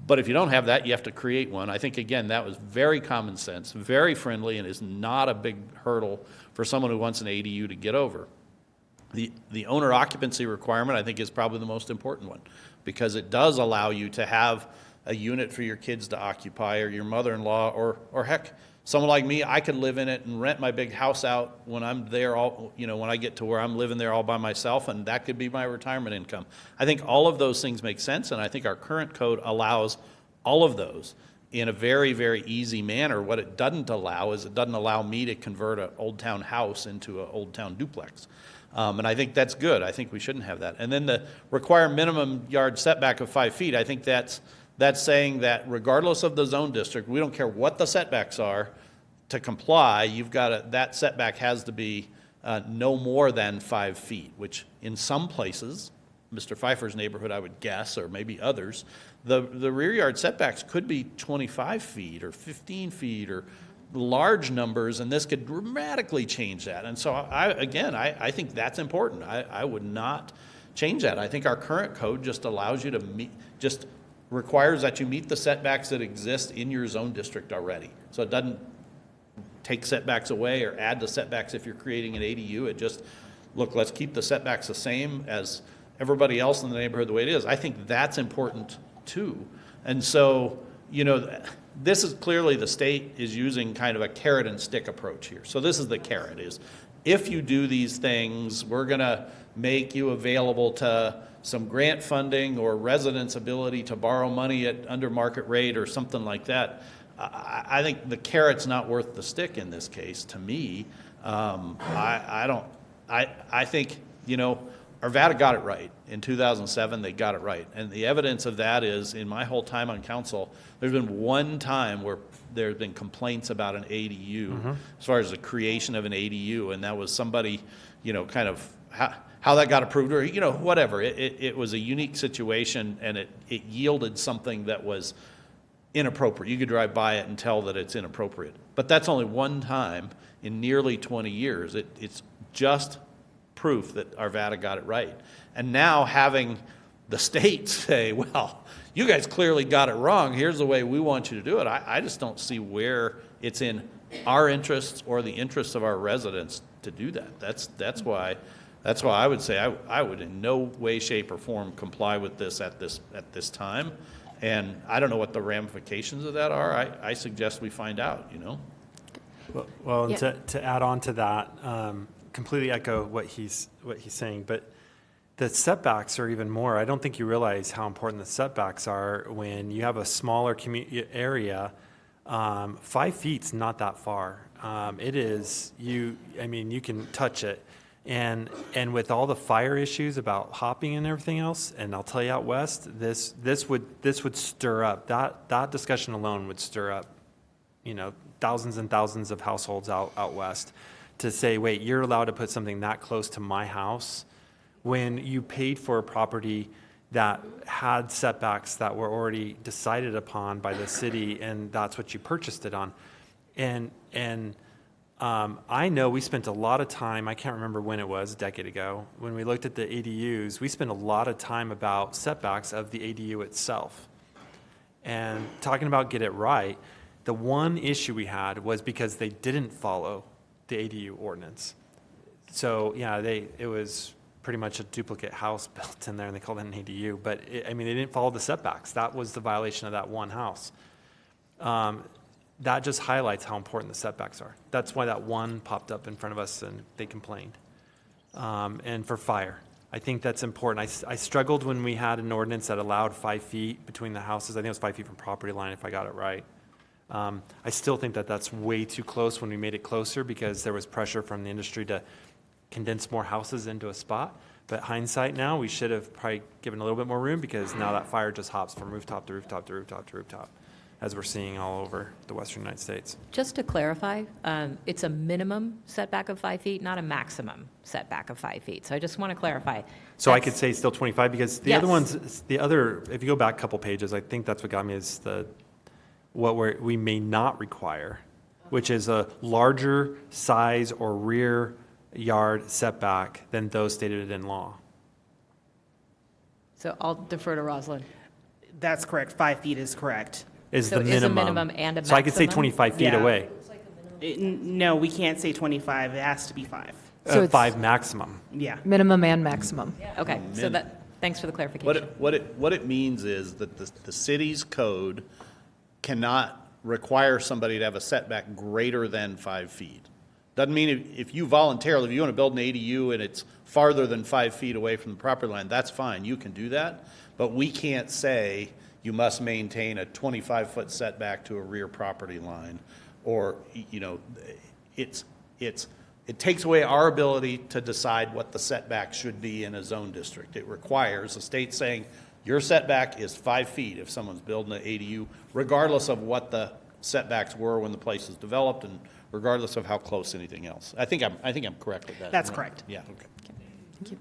But if you don't have that, you have to create one. I think, again, that was very common sense, very friendly, and is not a big hurdle for someone who wants an ADU to get over. The owner occupancy requirement, I think, is probably the most important one, because it does allow you to have a unit for your kids to occupy, or your mother-in-law, or heck, someone like me, I could live in it and rent my big house out when I'm there, when I get to where I'm living there all by myself, and that could be my retirement income. I think all of those things make sense, and I think our current code allows all of those in a very, very easy manner. What it doesn't allow is it doesn't allow me to convert an Old Town house into an Old Town duplex. And I think that's good. I think we shouldn't have that. And then the require minimum yard setback of 5 feet, I think that's saying that regardless of the zone district, we don't care what the setbacks are, to comply, that setback has to be no more than 5 feet, which in some places, Mr. Pfeiffer's neighborhood, I would guess, or maybe others, the rear yard setbacks could be 25 feet or 15 feet or large numbers, and this could dramatically change that. And so, I think that's important. I would not change that. I think our current code just allows you to just requires that you meet the setbacks that exist in your zone district already. So it doesn't take setbacks away or add the setbacks if you're creating an ADU. It just, look, let's keep the setbacks the same as everybody else in the neighborhood the way it is. I think that's important too. And so, this is clearly the state is using kind of a carrot and stick approach here. So this is the carrot, is if you do these things, we're going to make you available to some grant funding or residents' ability to borrow money at under market rate or something like that. I think the carrot's not worth the stick in this case, to me. I think, Arvada got it right. In 2007, they got it right. And the evidence of that is, in my whole time on council, there's been one time where there have been complaints about an ADU, as far as the creation of an ADU, and that was somebody, kind of how that got approved, or, whatever. It was a unique situation, and it yielded something that was inappropriate. You could drive by it and tell that it's inappropriate. But that's only one time in nearly 20 years. It's just proof that Arvada got it right. And now having the state say, well, you guys clearly got it wrong, here's the way we want you to do it, I just don't see where it's in our interests or the interests of our residents to do that. That's why I would say I would in no way, shape, or form comply with this at this time. And I don't know what the ramifications of that are. I suggest we find out, Well, Yeah. to add on to that, completely echo what he's saying, but the setbacks are even more. I don't think you realize how important the setbacks are when you have a smaller community area. 5 feet's not that far. It is, you can touch it. And with all the fire issues about hopping and everything else, and I'll tell you out west, this would stir up, that discussion alone would stir up, thousands and thousands of households out west, to say, wait, you're allowed to put something that close to my house when you paid for a property that had setbacks that were already decided upon by the city, and that's what you purchased it on. And I know we spent a lot of time, I can't remember when it was, a decade ago, when we looked at the ADUs, we spent a lot of time about setbacks of the ADU itself. And talking about get it right, the one issue we had was because they didn't follow the ADU ordinance. So, yeah, it was pretty much a duplicate house built in there, and they called it an ADU. But, they didn't follow the setbacks. That was the violation of that one house. that just highlights how important the setbacks are. That's why that one popped up in front of us and they complained. And for fire, I think that's important. I struggled when we had an ordinance that allowed 5 feet between the houses. I think it was 5 feet from property line if I got it right. I still think that that's way too close when we made it closer because there was pressure from the industry to condense more houses into a spot. But hindsight now, we should have probably given a little bit more room because now that fire just hops from rooftop to rooftop to rooftop to rooftop, as we're seeing all over the western United States. Just to clarify, it's a minimum setback of 5 feet, not a maximum setback of 5 feet. So I just want to clarify. So I could say still 25 because the other Yes. ones, if you go back a couple pages, I think that's what got me is what we may not require, which is a larger size or rear yard setback than those stated in law. So I'll defer to Rosalind. That's correct. 5 feet is correct. Is So the is a minimum. minimum and a So I could say maximum? 25 feet Yeah. away, No, we can't say 25. It has to be 5. So it's- 5 maximum. Yeah. Minimum and maximum. Okay, so thanks for the clarification. What it means is that the city's code cannot require somebody to have a setback greater than 5 feet. Doesn't mean if you voluntarily, if you want to build an ADU and it's farther than 5 feet away from the property line, that's fine, you can do that. But we can't say you must maintain a 25-foot setback to a rear property line. Or, it takes away our ability to decide what the setback should be in a zone district. It requires the state saying, your setback is 5 feet if someone's building an ADU, regardless of what the setbacks were when the place was developed and regardless of how close anything else. I think I'm correct with that. That's correct. Yeah. Thank you.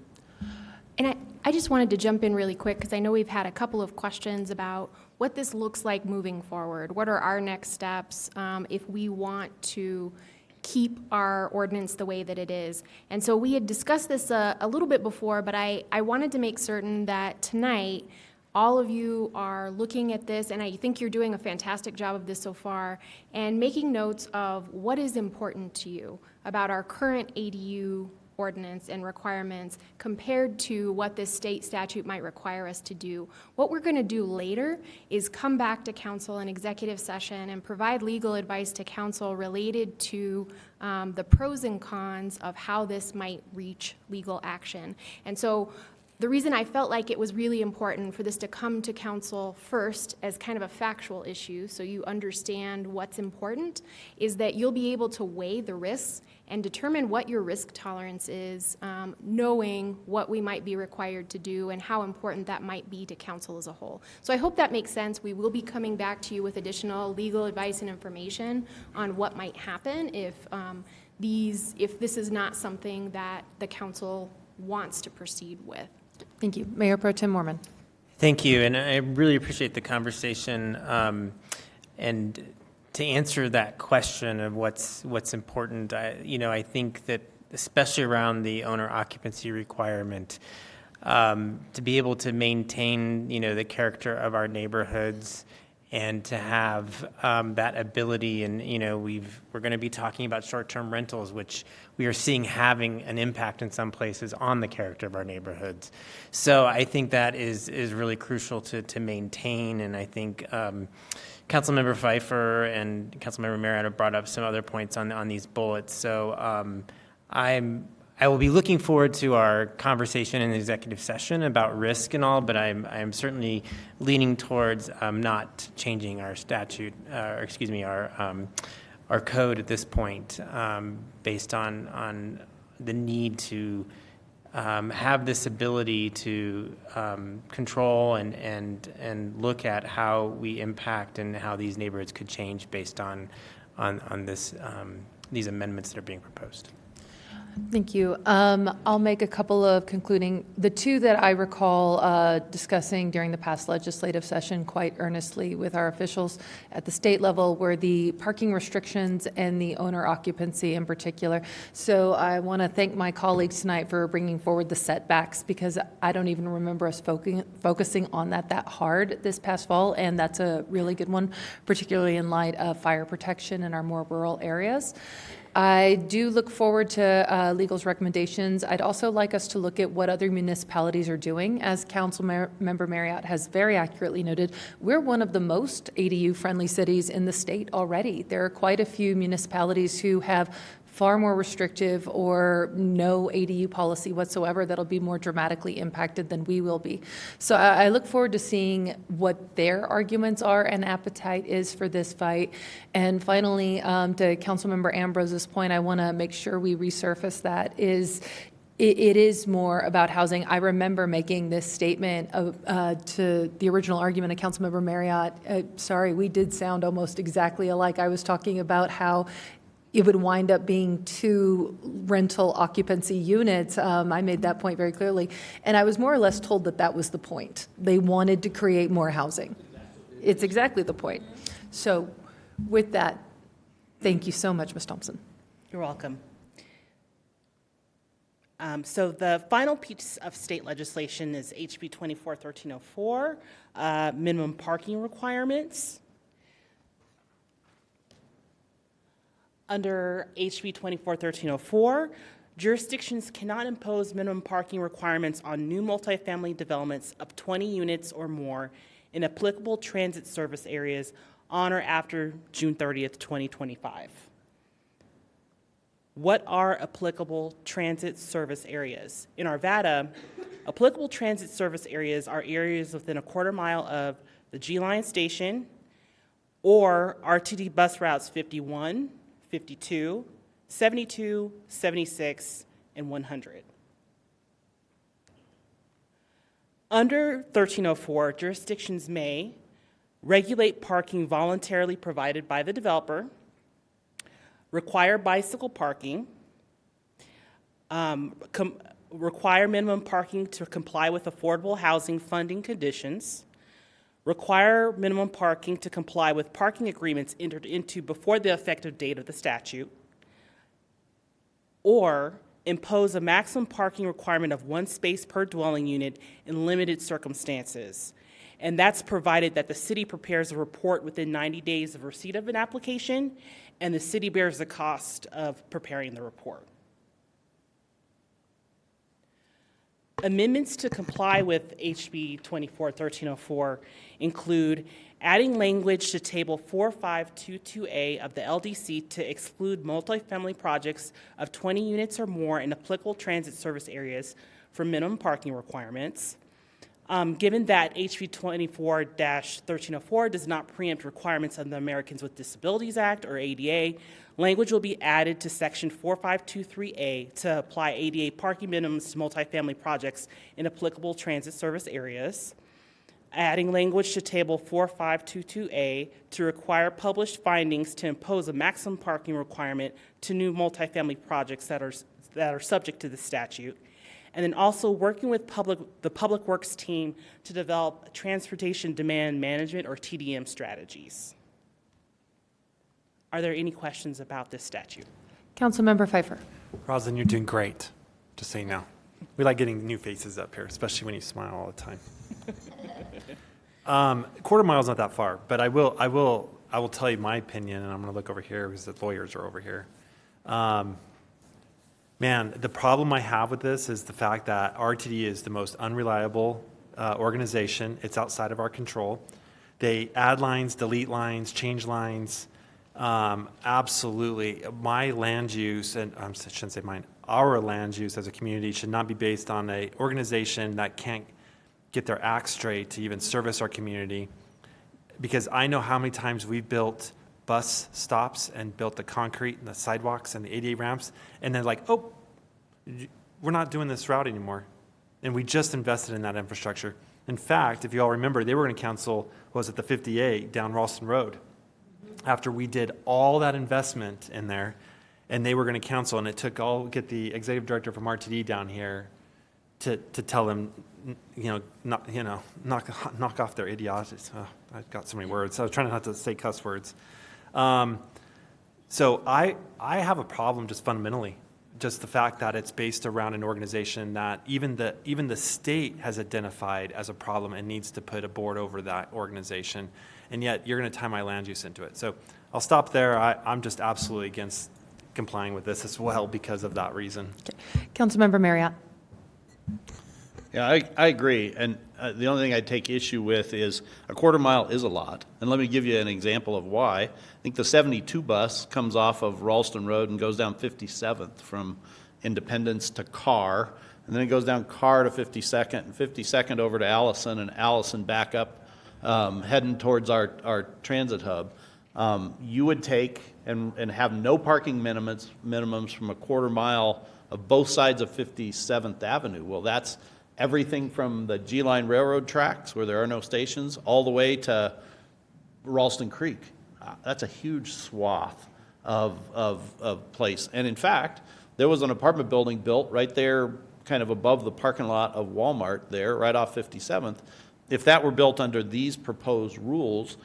And I just wanted to jump in really quick because I know we've had a couple of questions about what this looks like moving forward. What are our next steps if we want to keep our ordinance the way that it is? And so we had discussed this a little bit before, but I wanted to make certain that tonight all of you are looking at this, and I think you're doing a fantastic job of this so far, and making notes of what is important to you about our current ADU ordinance and requirements compared to what this state statute might require us to do. What we're going to do later is come back to council in executive session and provide legal advice to council related to the pros and cons of how this might reach legal action. And so the reason I felt like it was really important for this to come to council first as kind of a factual issue, so you understand what's important, is that you'll be able to weigh the risks and determine what your risk tolerance is, knowing what we might be required to do and how important that might be to council as a whole. So I hope that makes sense. We will be coming back to you with additional legal advice and information on what might happen if this is not something that the council wants to proceed with. Thank you. Mayor Pro Tem Mormon. Thank you, and I really appreciate the conversation. And to answer that question of what's important, I think that especially around the owner occupancy requirement, to be able to maintain, the character of our neighborhoods and to have that ability, and we're going to be talking about short-term rentals, which we are seeing having an impact in some places on the character of our neighborhoods. So I think that is really crucial to maintain, and I think Councilmember Pfeiffer and Councilmember Marriott have brought up some other points on these bullets. So I will be looking forward to our conversation in the executive session about risk and all, but I'm certainly leaning towards not changing our statute, our code at this point, based on the need to have this ability to control and look at how we impact and how these neighborhoods could change based on these amendments that are being proposed. Thank you. I'll make a couple of concluding. The two that I recall discussing during the past legislative session quite earnestly with our officials at the state level were the parking restrictions and the owner occupancy in particular. So I want to thank my colleagues tonight for bringing forward the setbacks, because I don't even remember us focusing on that hard this past fall, and that's a really good one, particularly in light of fire protection in our more rural areas. I do look forward to legal's recommendations. I'd also like us to look at what other municipalities are doing. As Councilmember Marriott has very accurately noted, we're one of the most ADU-friendly cities in the state already. There are quite a few municipalities who have far more restrictive or no ADU policy whatsoever that'll be more dramatically impacted than we will be. So I look forward to seeing what their arguments are and appetite is for this fight. And finally, to Councilmember Ambrose's point, I want to make sure we resurface that is it is more about housing. I remember making this statement to the original argument of Councilmember Marriott. Sorry, we did sound almost exactly alike. I was talking about how it would wind up being 2 rental occupancy units. I made that point very clearly. And I was more or less told that that was the point. They wanted to create more housing. It's exactly the point. So with that, thank you so much, Ms. Thompson. You're welcome. So the final piece of state legislation is HB 24-1304, minimum parking requirements. Under HB 24-1304, jurisdictions cannot impose minimum parking requirements on new multifamily developments of 20 units or more in applicable transit service areas on or after June 30th, 2025. What are applicable transit service areas? In Arvada, applicable transit service areas are areas within a quarter mile of the G Line station or RTD bus routes 51, 52, 72, 76, and 100. Under 1304, jurisdictions may regulate parking voluntarily provided by the developer, require bicycle parking, require minimum parking to comply with affordable housing funding conditions, require minimum parking to comply with parking agreements entered into before the effective date of the statute, or impose a maximum parking requirement of 1 space per dwelling unit in limited circumstances. And that's provided that the city prepares a report within 90 days of receipt of an application, and the city bears the cost of preparing the report. Amendments to comply with HB 24-1304 include adding language to Table 4522A of the LDC to exclude multifamily projects of 20 units or more in applicable transit service areas from minimum parking requirements. Given that HB 24-1304 does not preempt requirements of the Americans with Disabilities Act or ADA, language will be added to Section 4523A to apply ADA parking minimums to multifamily projects in applicable transit service areas. Adding language to Table 4522A to require published findings to impose a maximum parking requirement to new multifamily projects that are subject to the statute. And then also working with the Public Works team to develop transportation demand management or TDM strategies. Are there any questions about this statute? Councilmember Pfeiffer. Rosalind, you're doing great, just so you know. We like getting new faces up here, especially when you smile all the time. Quarter mile is not that far, but I will tell you my opinion, and I'm going to look over here because the lawyers are over here. Man, the problem I have with this is the fact that RTD is the most unreliable organization. It's outside of our control. They add lines, delete lines, change lines. Absolutely. My land use, and I shouldn't say mine, our land use as a community should not be based on an organization that can't get their act straight to even service our community. Because I know how many times we've built bus stops and built the concrete and the sidewalks and the ADA ramps, and then like, oh, we're not doing this route anymore. And we just invested in that infrastructure. In fact, if you all remember, they were going to cancel, was it the 58 down Ralston Road? After we did all that investment in there, and they were going to cancel, and it took get the executive director from RTD down here to tell them, knock off their idiocy. Oh, I've got so many words. So I was trying not to say cuss words. So I have a problem just fundamentally, just the fact that it's based around an organization that even the state has identified as a problem and needs to put a board over that organization, and yet you're going to tie my land use into it. So I'll stop there. I'm just absolutely against complying with this as well because of that reason. Councilmember Marriott. Yeah, I agree. And the only thing I'd take issue with is a quarter mile is a lot. And let me give you an example of why. I think the 72 bus comes off of Ralston Road and goes down 57th from Independence to Carr. And then it goes down Carr to 52nd and 52nd over to Allison and Allison back up heading towards our transit hub. You would take and have no parking minimums from a quarter mile of both sides of 57th Avenue. Well, that's everything from the G-Line Railroad tracks, where there are no stations, all the way to Ralston Creek. That's a huge swath of place. And in fact, there was an apartment building built right there, kind of above the parking lot of Walmart there, right off 57th. If that were built under these proposed rules,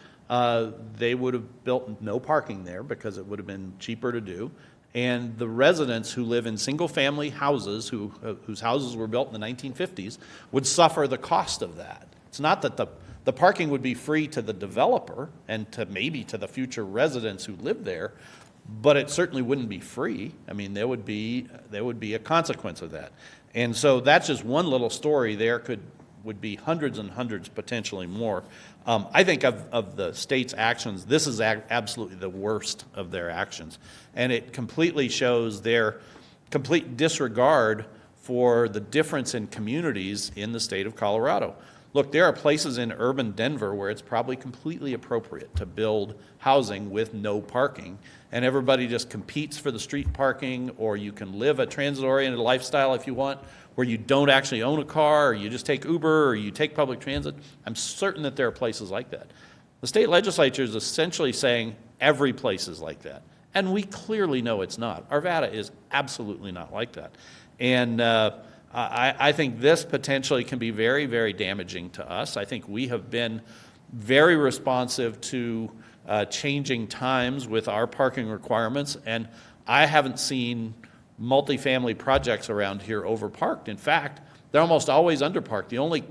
they would have built no parking there because it would have been cheaper to do. And the residents who live in single-family houses, whose houses were built in the 1950s, would suffer the cost of that. It's not that the parking would be free to the developer and to maybe to the future residents who live there, but it certainly wouldn't be free. I mean, there would be a consequence of that. And so that's just one little story. There would be hundreds and hundreds, potentially more. I think of the state's actions, this is absolutely the worst of their actions. And it completely shows their complete disregard for the difference in communities in the state of Colorado. Look, there are places in urban Denver where it's probably completely appropriate to build housing with no parking, and everybody just competes for the street parking, or you can live a transit-oriented lifestyle if you want, where you don't actually own a car, or you just take Uber, or you take public transit. I'm certain that there are places like that. The state legislature is essentially saying every place is like that, and we clearly know it's not. Arvada is absolutely not like that. And I think this potentially can be very, very damaging to us. I think we have been very responsive to changing times with our parking requirements, and I haven't seen multifamily projects around here overparked. In fact, they're almost always underparked. The only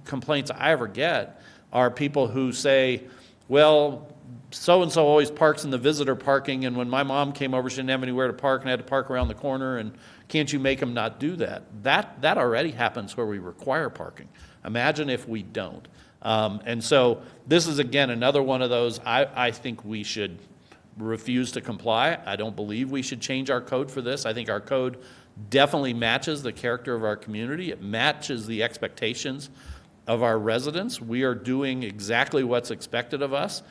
complaints I ever get are people who say, well, so-and-so always parks in the visitor parking, and when my mom came over, she didn't have anywhere to park, and I had to park around the corner, and can't you make them not do that? That already happens where we require parking. Imagine if we don't. And so this is, again, another one of those, I think we should refuse to comply. I don't believe we should change our code for this. I think our code definitely matches the character of our community. It matches the expectations of our residents. We are doing exactly what's expected of us.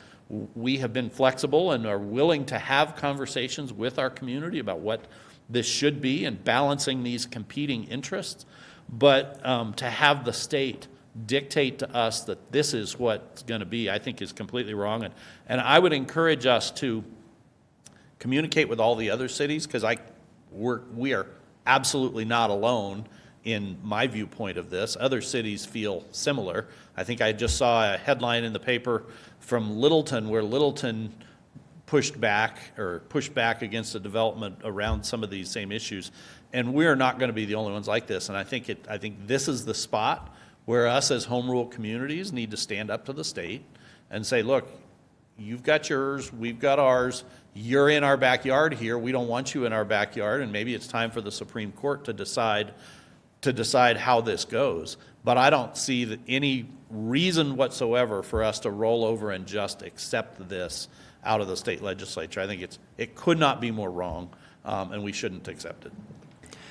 We have been flexible and are willing to have conversations with our community about what this should be and balancing these competing interests. But to have the state dictate to us that this is what's going to be, I think is completely wrong. And I would encourage us to communicate with all the other cities, because we are absolutely not alone in my viewpoint of this. Other cities feel similar. I think I just saw a headline in the paper from Littleton, where Littleton pushed back against the development around some of these same issues. And we're not going to be the only ones like this. And I think this is the spot where us as home rule communities need to stand up to the state and say, look, you've got yours, we've got ours, you're in our backyard here, we don't want you in our backyard, and maybe it's time for the Supreme Court to decide how this goes. But I don't see any reason whatsoever for us to roll over and just accept this out of the state legislature. I think it could not be more wrong, and we shouldn't accept it.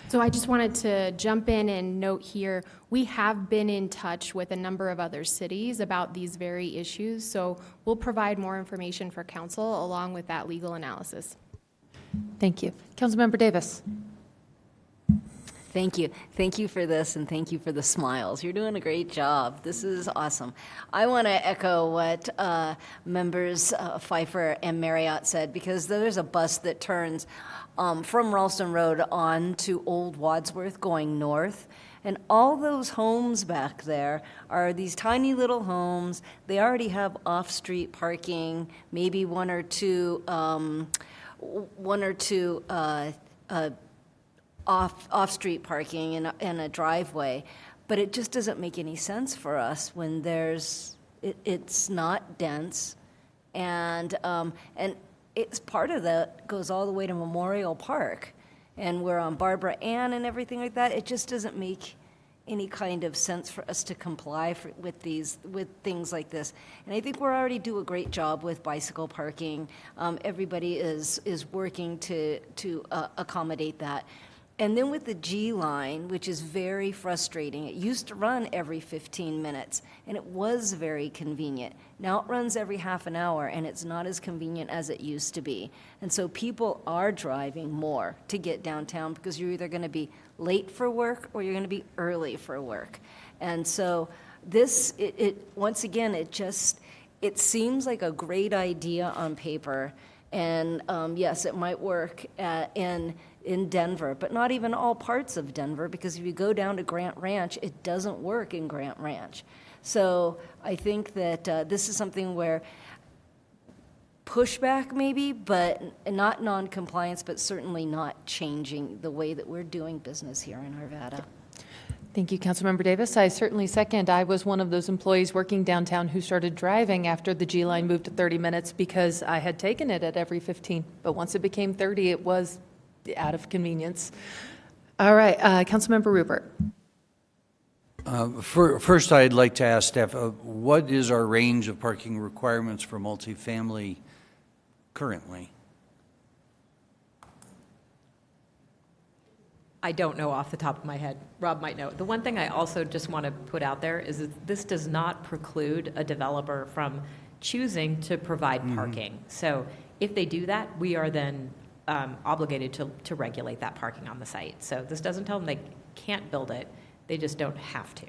So I just wanted to jump in and note here, we have been in touch with a number of other cities about these very issues, so we'll provide more information for council along with that legal analysis. Thank you. Councilmember Davis. Thank you. Thank you for this, and thank you for the smiles. You're doing a great job. This is awesome. I want to echo what members Pfeiffer and Marriott said, because there's a bus that turns from Ralston Road on to Old Wadsworth going north. And all those homes back there are these tiny little homes. They already have off-street parking, maybe one or two off-street parking and a driveway. But it just doesn't make any sense for us when it's not dense. And it's part of that goes all the way to Memorial Park, and we're on Barbara Ann and everything like that. It just doesn't make any kind of sense for us to comply with things like this. And I think we're already do a great job with bicycle parking. Everybody is working to accommodate that. And then with the G line, which is very frustrating, it used to run every 15 minutes, and it was very convenient. Now it runs every half an hour, and it's not as convenient as it used to be. And so people are driving more to get downtown because you're either going to be late for work or you're going to be early for work. And so this, once again, it seems like a great idea on paper. And yes, it might work in Denver, but not even all parts of Denver, because if you go down to Grant Ranch, it doesn't work in Grant Ranch. So I think that this is something where pushback maybe, but not non-compliance, but certainly not changing the way that we're doing business here in Arvada. Thank you, Councilmember Davis. I certainly second. I was one of those employees working downtown who started driving after the G line moved to 30 minutes because I had taken it at every 15. But once it became 30, it was out of convenience. All right, Councilmember Rupert. First, I'd like to ask staff, what is our range of parking requirements for multifamily currently? I don't know off the top of my head. Rob might know. The one thing I also just want to put out there is that this does not preclude a developer from choosing to provide parking. So if they do that, we are then obligated to regulate that parking on the site. So this doesn't tell them they can't build it. They just don't have to.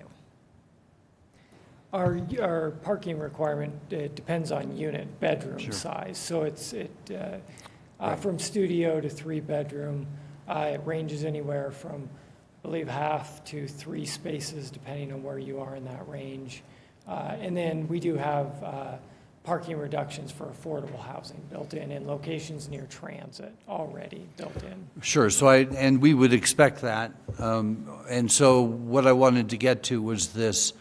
Our parking requirement, it depends on unit, bedroom size. So it's from studio to 3-bedroom. It ranges anywhere from, I believe, half to 3 spaces, depending on where you are in that range. And then we do have parking reductions for affordable housing built in locations near transit already built in. Sure. So and we would expect that. And so what I wanted to get to was this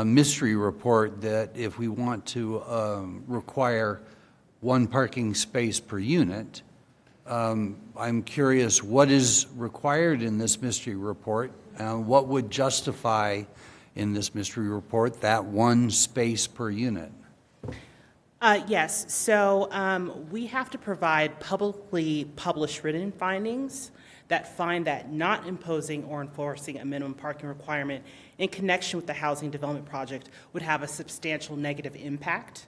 mystery report that if we want to require 1 parking space per unit, I'm curious what is required in this mystery report, what would justify in this mystery report that 1 space per unit? Yes, so we have to provide publicly published written findings that find that not imposing or enforcing a minimum parking requirement in connection with the housing development project would have a substantial negative impact.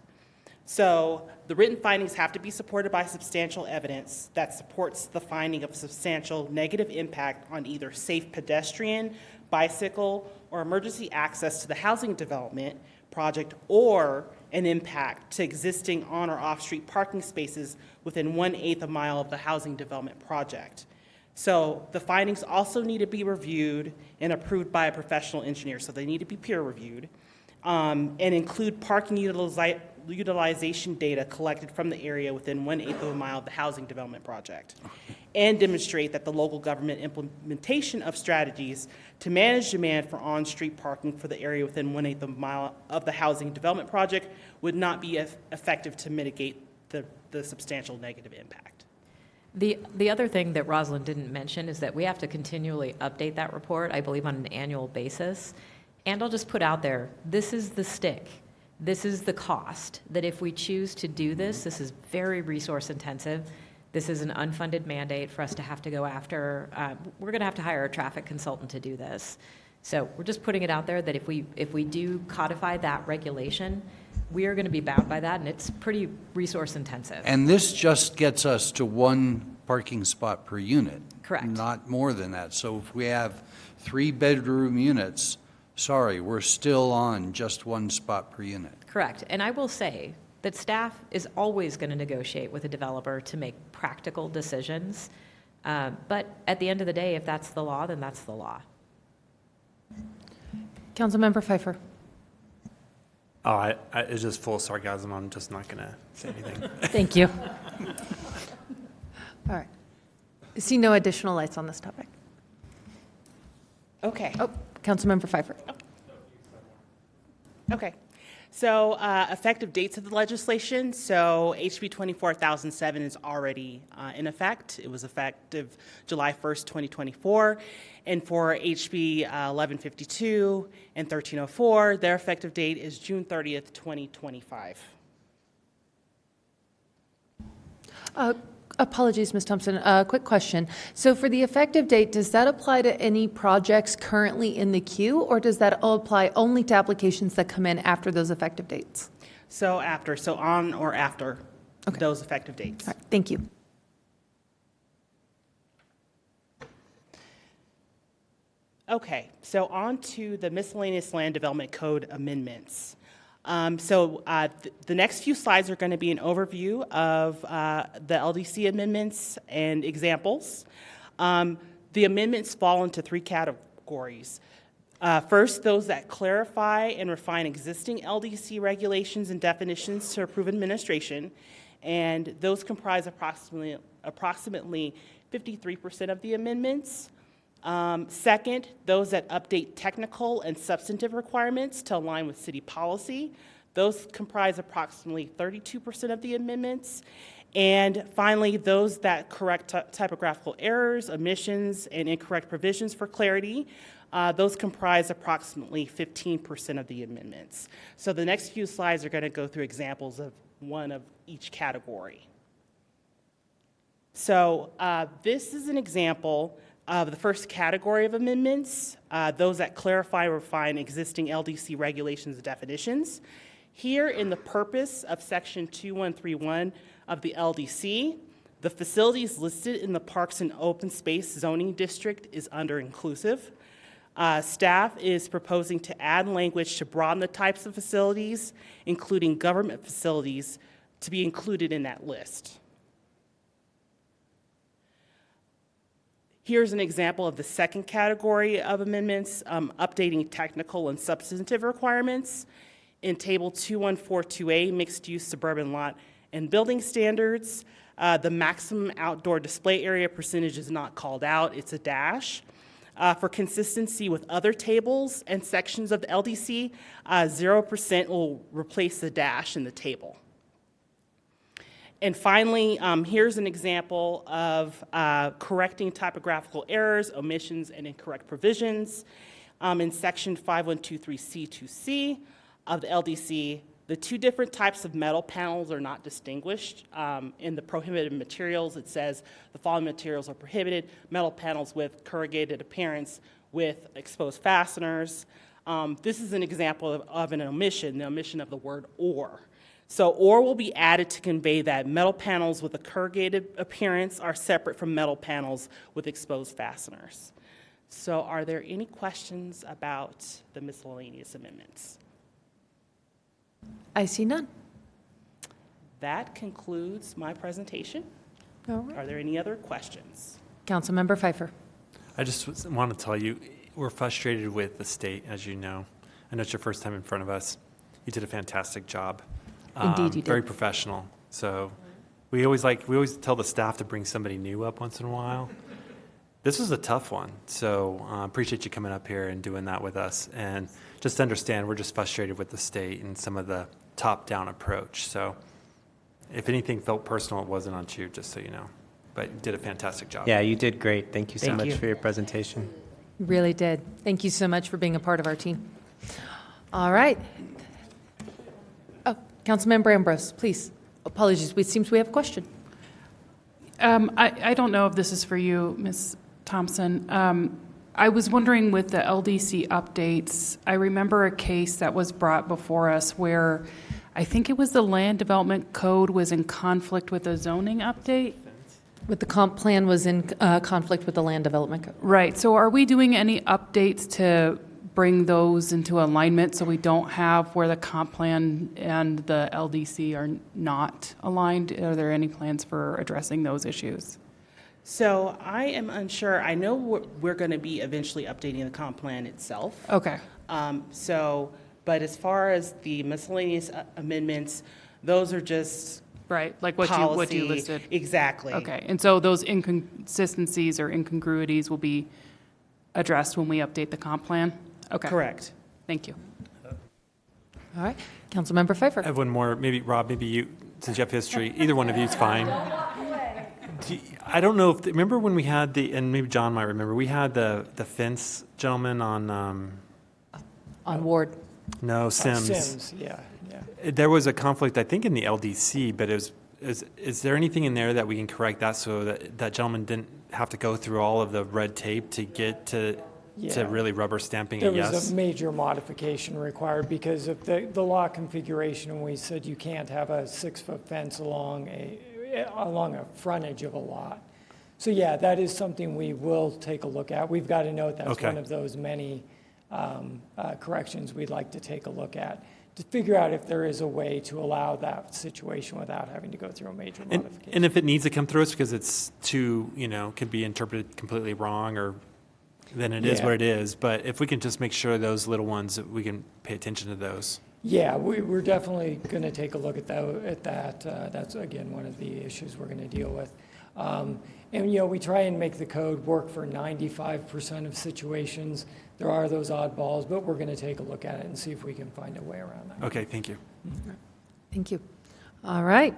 So the written findings have to be supported by substantial evidence that supports the finding of substantial negative impact on either safe pedestrian, bicycle, or emergency access to the housing development project, or an impact to existing on or off-street parking spaces within 1/8 of a mile of the housing development project. So the findings also need to be reviewed and approved by a professional engineer, so they need to be peer-reviewed, and include parking utilization data collected from the area within 1/8 of a mile of the housing development project, and demonstrate that the local government implementation of strategies to manage demand for on-street parking for the area within 1/8 of a mile of the housing development project would not be effective to mitigate the substantial negative impact. The other thing that Rosalind didn't mention is that we have to continually update that report, I believe, on an annual basis. And I'll just put out there, this is the stick. This is the cost, that if we choose to do this is very resource intensive. This is an unfunded mandate for us to have to go after. We're going to have to hire a traffic consultant to do this. So we're just putting it out there that if we do codify that regulation, we are going to be bound by that, and it's pretty resource intensive. And this just gets us to 1 parking spot per unit. Correct. Not more than that. So if we have 3-bedroom units, sorry, we're still on just 1 spot per unit. Correct. And I will say that staff is always going to negotiate with a developer to make practical decisions. But at the end of the day, if that's the law, then that's the law. Councilmember Pfeiffer. Oh, it's just full sarcasm. I'm just not going to say anything. Thank you. All right. I see no additional lights on this topic. Okay. Oh, Councilmember Pfeiffer. Okay. So effective dates of the legislation. So HB 24,007 is already in effect. It was effective July 1st, 2024. And for HB 1152 and 1304, their effective date is June 30th, 2025. Apologies, Ms. Thompson. Quick question. So for the effective date, does that apply to any projects currently in the queue, or does that apply only to applications that come in after those effective dates? So on or after those effective dates. All right, thank you. Okay, so on to the miscellaneous land development code amendments. The next few slides are going to be an overview of the LDC amendments and examples. The amendments fall into three categories. First, those that clarify and refine existing LDC regulations and definitions to approve administration, and those comprise approximately 53% of the amendments. Second, those that update technical and substantive requirements to align with city policy. Those comprise approximately 32% of the amendments. And finally, those that correct typographical errors, omissions, and incorrect provisions for clarity. Those comprise approximately 15% of the amendments. So the next few slides are going to go through examples of one of each category. So this is an example of the first category of amendments, those that clarify or refine existing LDC regulations and definitions. Here in the purpose of section 2131 of the LDC, the facilities listed in the Parks and Open Space zoning district is under inclusive. Staff is proposing to add language to broaden the types of facilities, including government facilities, to be included in that list. Here's an example of the second category of amendments, updating technical and substantive requirements. In Table 2142A, mixed-use suburban lot and building standards, the maximum outdoor display area percentage is not called out, it's a dash. For consistency with other tables and sections of the LDC, 0% will replace the dash in the table. And finally, here's an example of correcting typographical errors, omissions, and incorrect provisions. In section 5123C2C of the LDC, the two different types of metal panels are not distinguished. In the prohibited materials, it says the following materials are prohibited: metal panels with corrugated appearance with exposed fasteners. This is an example of an omission, the omission of the word or. So or will be added to convey that metal panels with a corrugated appearance are separate from metal panels with exposed fasteners. So are there any questions about the miscellaneous amendments? I see none. That concludes my presentation. All right. Are there any other questions? Councilmember Pfeiffer. I just want to tell you, we're frustrated with the state, as you know. I know it's your first time in front of us. You did a fantastic job. Indeed, you did. Very professional. So we always tell the staff to bring somebody new up once in a while. This was a tough one, so appreciate you coming up here and doing that with us. And just understand, we're just frustrated with the state and some of the top-down approach. So if anything felt personal, it wasn't on you, just so you know. But you did a fantastic job. Yeah, you did great. Thank you so Thank much you. for your presentation. Really did. Thank you so much for being a part of our team. All right. Oh, Councilmember Ambrose, please. Apologies, it seems we have a question. I don't know if this is for you, Ms. Thompson. I was wondering with the LDC updates, I remember a case that was brought before us where I think it was the land development code was in conflict with a zoning update. With the comp plan was in conflict with the land development code. Right, so are we doing any updates to bring those into alignment so we don't have where the comp plan and the LDC are not aligned? Are there any plans for addressing those issues? So I am unsure. I know we're going to be eventually updating the comp plan itself. Okay. But as far as the miscellaneous amendments, those are just Right, like policy. what you listed. Exactly. Okay, and so those inconsistencies or incongruities will be addressed when we update the comp plan? Okay. Correct. Thank you. All right, Councilmember Pfeiffer. I have one more, maybe Rob, maybe you, since you have history, either one of you is fine. I don't know if, remember when we had and maybe John might remember, we had the fence gentleman on, On Ward. Oh, Sims, yeah. There was a conflict, I think, in the LDC, but is there anything in there that we can correct that so that that gentleman didn't have to go through all of the red tape to get to really rubber stamping a yes? There was a major modification required because of the lot configuration, and we said you can't have a 6-foot fence along a frontage of a lot. So yeah, that is something we will take a look at. We've got a note that's Okay. one of those many corrections we'd like to take a look at to figure out if there is a way to allow that situation without having to go through a major modification. And if it needs to come through us because it's too, can be interpreted completely wrong, or then it is Yeah. what it is. But if we can just make sure those little ones, that we can pay attention to those. Yeah, we're definitely going to take a look at that. That's, again, one of the issues we're going to deal with. And, we try and make the code work for 95% of situations. There are those oddballs, but we're going to take a look at it and see if we can find a way around that. Okay, thank you. Thank you. All right.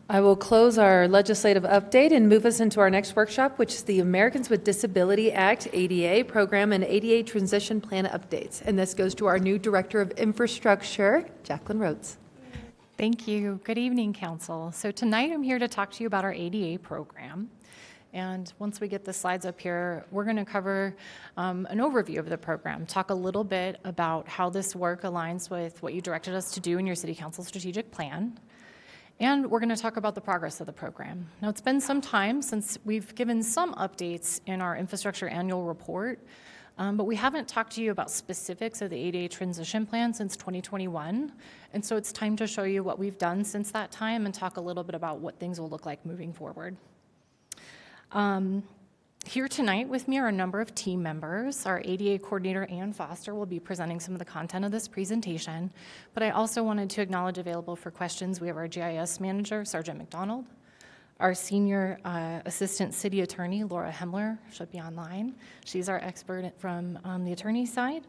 I will close our legislative update and move us into our next workshop, which is the Americans with Disability Act ADA program and ADA transition plan updates. And this goes to our new Director of Infrastructure, Jacqueline Rhodes. Thank you. Good evening, Council. So tonight I'm here to talk to you about our ADA program. And once we get the slides up here, we're going to cover an overview of the program, talk a little bit about how this work aligns with what you directed us to do in your City Council strategic plan. And we're going to talk about the progress of the program. Now, it's been some time since we've given some updates in our infrastructure annual report, but we haven't talked to you about specifics of the ADA transition plan since 2021. And so it's time to show you what we've done since that time and talk a little bit about what things will look like moving forward. Here tonight with me are a number of team members. Our ADA coordinator, Ann Foster, will be presenting some of the content of this presentation, but I also wanted to acknowledge available for questions. We have our GIS manager, Sergeant McDonald, our senior assistant city attorney, Laura Hemler, should be online. She's our expert from the attorney side.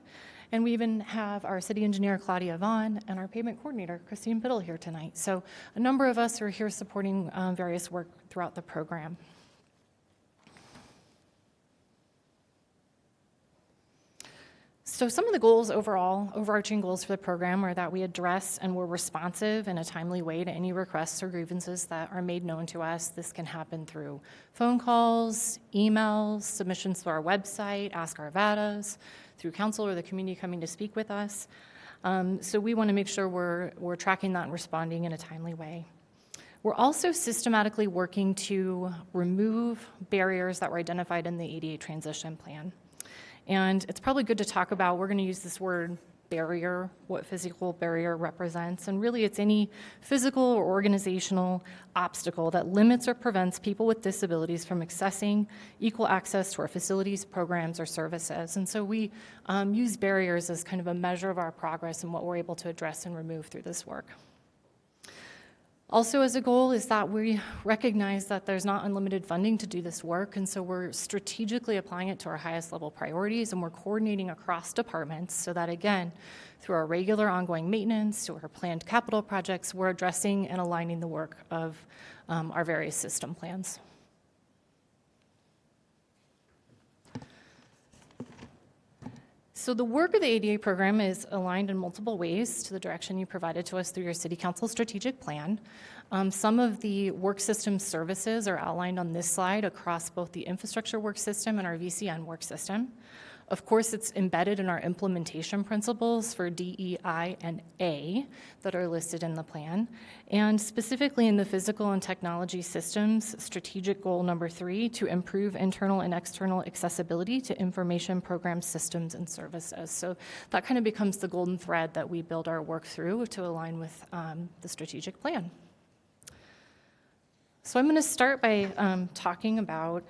And we even have our city engineer, Claudia Vaughn, and our pavement coordinator, Christine Biddle, here tonight. So a number of us are here supporting various work throughout the program. So some of the goals overall, overarching goals for the program, are that we address and we're responsive in a timely way to any requests or grievances that are made known to us. This can happen through phone calls, emails, submissions to our website, Ask Arvadas, through council or the community coming to speak with us. So we want to make sure we're tracking that and responding in a timely way. We're also systematically working to remove barriers that were identified in the ADA transition plan. And it's probably good to talk about, we're going to use this word barrier, what physical barrier represents. And really, it's any physical or organizational obstacle that limits or prevents people with disabilities from accessing equal access to our facilities, programs, or services. And so we use barriers as kind of a measure of our progress and what we're able to address and remove through this work. Also, as a goal is that we recognize that there's not unlimited funding to do this work, and so we're strategically applying it to our highest level priorities, and we're coordinating across departments so that, again, through our regular ongoing maintenance to our planned capital projects, we're addressing and aligning the work of our various system plans. So the work of the ADA program is aligned in multiple ways to the direction you provided to us through your City Council strategic plan. Some of the work system services are outlined on this slide across both the infrastructure work system and our VCN work system. Of course, it's embedded in our implementation principles for D, E, I, and A that are listed in the plan. And specifically in the physical and technology systems, strategic goal number 3, to improve internal and external accessibility to information program systems and services. So that kind of becomes the golden thread that we build our work through to align with the strategic plan. So I'm going to start by talking about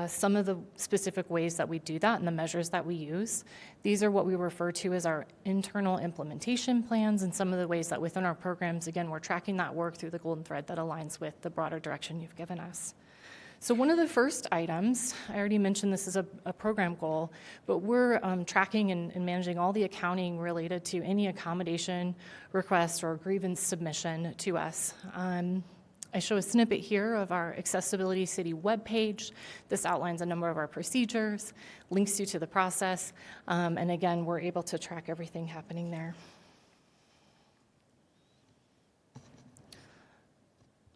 some of the specific ways that we do that and the measures that we use. These are what we refer to as our internal implementation plans and some of the ways that within our programs, again, we're tracking that work through the golden thread that aligns with the broader direction you've given us. So one of the first items, I already mentioned this is a program goal, but we're tracking and managing all the accounting related to any accommodation request or grievance submission to us. I show a snippet here of our Accessibility City webpage. This outlines a number of our procedures, links you to the process, and again, we're able to track everything happening there.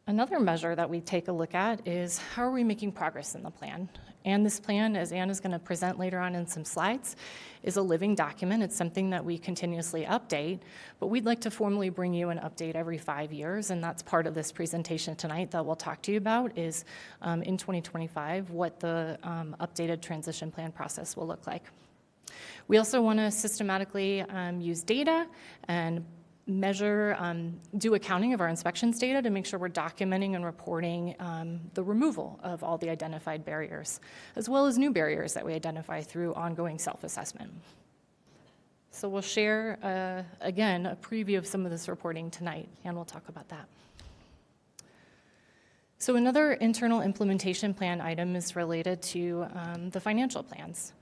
Another measure that we take a look at is how are we making progress in the plan? And this plan, as Ann is going to present later on in some slides, is a living document. It's something that we continuously update, but we'd like to formally bring you an update every 5 years, and that's part of this presentation tonight that we'll talk to you about is in 2025, what the updated transition plan process will look like. We also want to systematically use data and measure, do accounting of our inspections data to make sure we're documenting and reporting the removal of all the identified barriers, as well as new barriers that we identify through ongoing self-assessment. So we'll share, again, a preview of some of this reporting tonight, and we'll talk about that. So another internal implementation plan item is related to the financial plans.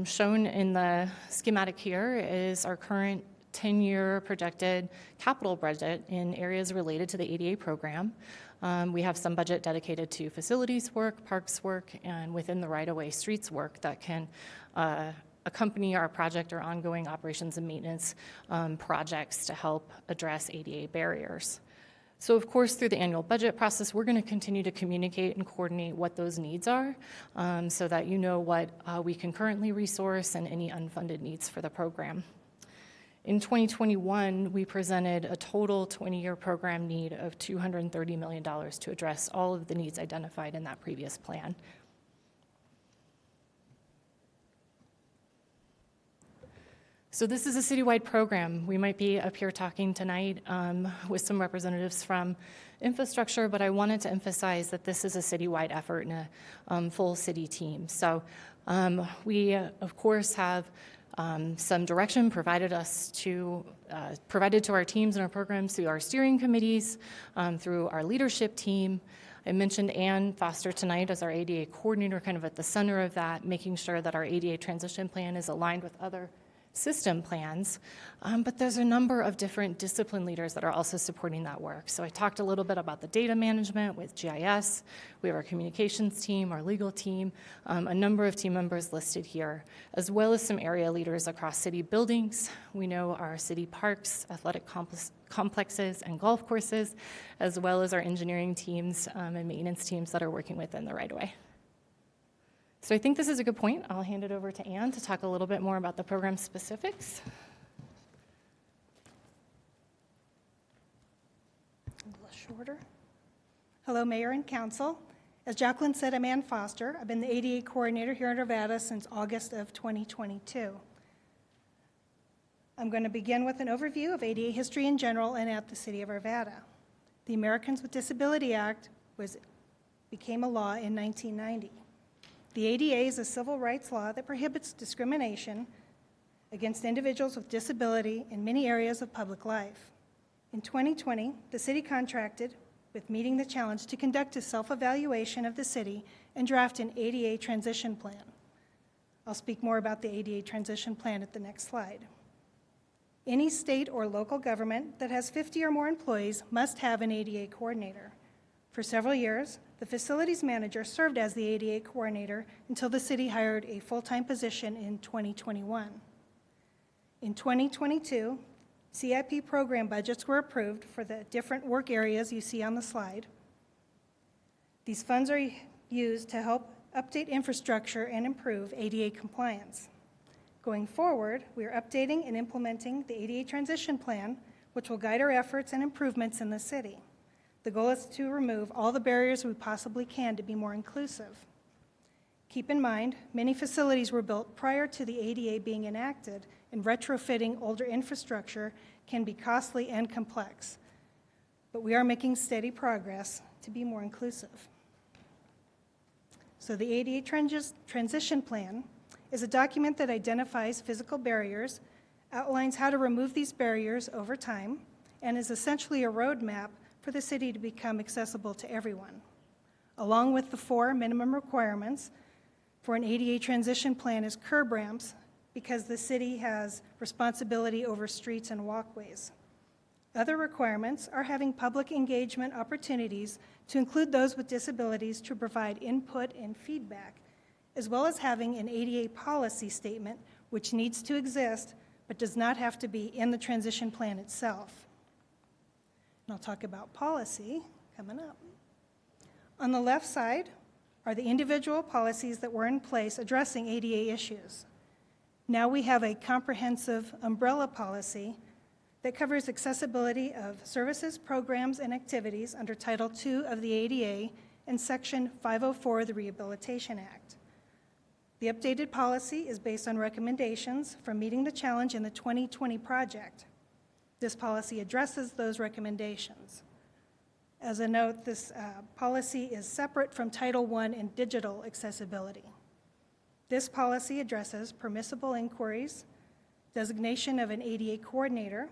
Shown in the schematic here is our current 10-year projected capital budget in areas related to the ADA program. We have some budget dedicated to facilities work, parks work, and within the right-of-way streets work that can accompany our project or ongoing operations and maintenance projects to help address ADA barriers. So of course, through the annual budget process, we're going to continue to communicate and coordinate what those needs are so that you know what we can currently resource and any unfunded needs for the program. In 2021, we presented a total 20-year program need of $230 million to address all of the needs identified in that previous plan. So this is a citywide program. We might be up here talking tonight with some representatives from infrastructure, but I wanted to emphasize that this is a citywide effort and a full city team. So we, of course, have some direction provided to our teams and our programs through our steering committees, through our leadership team. I mentioned Ann Foster tonight as our ADA coordinator, kind of at the center of that, making sure that our ADA transition plan is aligned with other system plans, but there's a number of different discipline leaders that are also supporting that work. So I talked a little bit about the data management with GIS. We have our communications team, our legal team, a number of team members listed here, as well as some area leaders across city buildings. We know our city parks, athletic complexes, and golf courses, as well as our engineering teams and maintenance teams that are working within the right-of-way. So I think this is a good point. I'll hand it over to Ann to talk a little bit more about the program specifics. A little shorter. Hello, Mayor and Council. As Jacqueline said, I'm Ann Foster. I've been the ADA coordinator here in Arvada since August of 2022. I'm going to begin with an overview of ADA history in general and at the City of Arvada. The Americans with Disability Act became a law in 1990. The ADA is a civil rights law that prohibits discrimination against individuals with disability in many areas of public life. In 2020, the city contracted with Meeting the Challenge to conduct a self-evaluation of the city and draft an ADA transition plan. I'll speak more about the ADA transition plan at the next slide. Any state or local government that has 50 or more employees must have an ADA coordinator. For several years, the facilities manager served as the ADA coordinator until the city hired a full-time position in 2021. In 2022, CIP program budgets were approved for the different work areas you see on the slide. These funds are used to help update infrastructure and improve ADA compliance. Going forward, we are updating and implementing the ADA transition plan, which will guide our efforts and improvements in the city. The goal is to remove all the barriers we possibly can to be more inclusive. Keep in mind, many facilities were built prior to the ADA being enacted, and retrofitting older infrastructure can be costly and complex. But we are making steady progress to be more inclusive. So the ADA transition plan is a document that identifies physical barriers, outlines how to remove these barriers over time, and is essentially a roadmap for the city to become accessible to everyone. along with the 4 minimum requirements for an ADA transition plan is curb ramps, because the city has responsibility over streets and walkways. Other requirements are having public engagement opportunities to include those with disabilities to provide input and feedback, as well as having an ADA policy statement, which needs to exist but does not have to be in the transition plan itself. And I'll talk about policy coming up. On the left side are the individual policies that were in place addressing ADA issues. Now we have a comprehensive umbrella policy that covers accessibility of services, programs, and activities under Title II of the ADA and Section 504 of the Rehabilitation Act. The updated policy is based on recommendations from Meeting the Challenge in the 2020 project. This policy addresses those recommendations. As a note, this policy is separate from Title I and digital accessibility. This policy addresses permissible inquiries, designation of an ADA coordinator,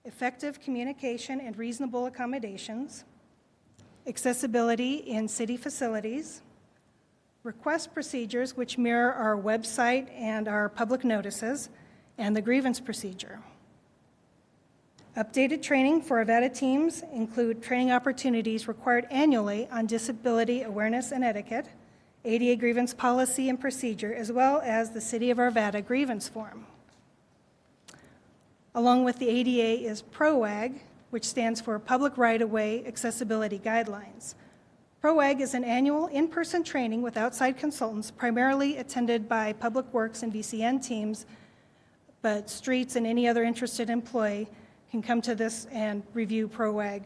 effective communication and reasonable accommodations, accessibility in city facilities, request procedures which mirror our website and our public notices, and the grievance procedure. Updated training for Arvada teams include training opportunities required annually on disability awareness and etiquette, ADA grievance policy and procedure, as well as the City of Arvada grievance form. Along with the ADA is PROAG, which stands for Public Right-of-Way Accessibility Guidelines. PROAG is an annual in-person training with outside consultants, primarily attended by Public Works and VCN teams, but streets and any other interested employee can come to this and review PROAG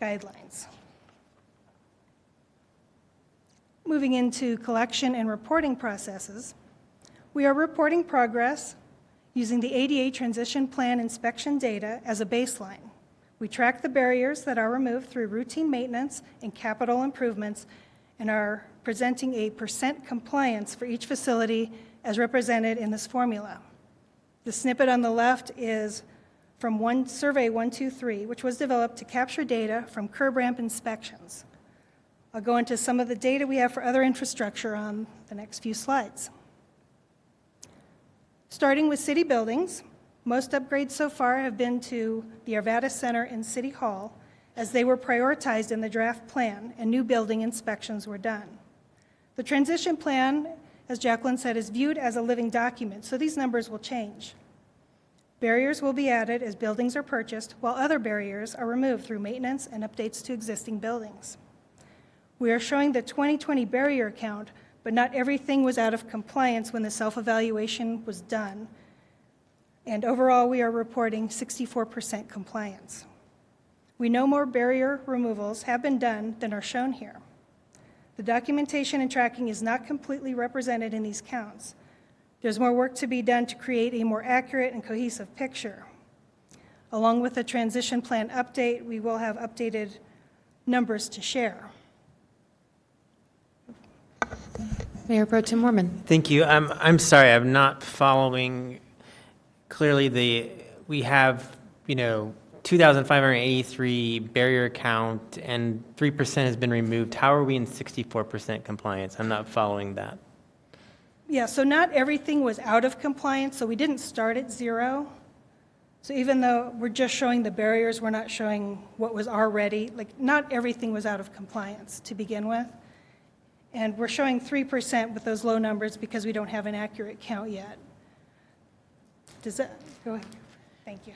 guidelines. Moving into collection and reporting processes, we are reporting progress using the ADA transition plan inspection data as a baseline. We track the barriers that are removed through routine maintenance and capital improvements and are presenting a % compliance for each facility as represented in this formula. The snippet on the left is from Survey 123, which was developed to capture data from curb ramp inspections. I'll go into some of the data we have for other infrastructure on the next few slides. Starting with city buildings, most upgrades so far have been to the Arvada Center and City Hall, as they were prioritized in the draft plan and new building inspections were done. The transition plan, as Jacqueline said, is viewed as a living document, so these numbers will change. Barriers will be added as buildings are purchased, while other barriers are removed through maintenance and updates to existing buildings. We are showing the 2020 barrier count, but not everything was out of compliance when the self-evaluation was done. And overall, we are reporting 64% compliance. We know more barrier removals have been done than are shown here. The documentation and tracking is not completely represented in these counts. There's more work to be done to create a more accurate and cohesive picture. Along with the transition plan update, we will have updated numbers to share. Mayor Pro Tem Mormon. Thank you. I'm sorry, I'm not following clearly we have, 2,583 barrier count and 3% has been removed. How are we in 64% compliance? I'm not following that. Yeah, so not everything was out of compliance, so we didn't start at 0. So even though we're just showing the barriers, we're not showing what was already, not everything was out of compliance to begin with. And we're showing 3% with those low numbers because we don't have an accurate count yet. Does that, go ahead. Thank you.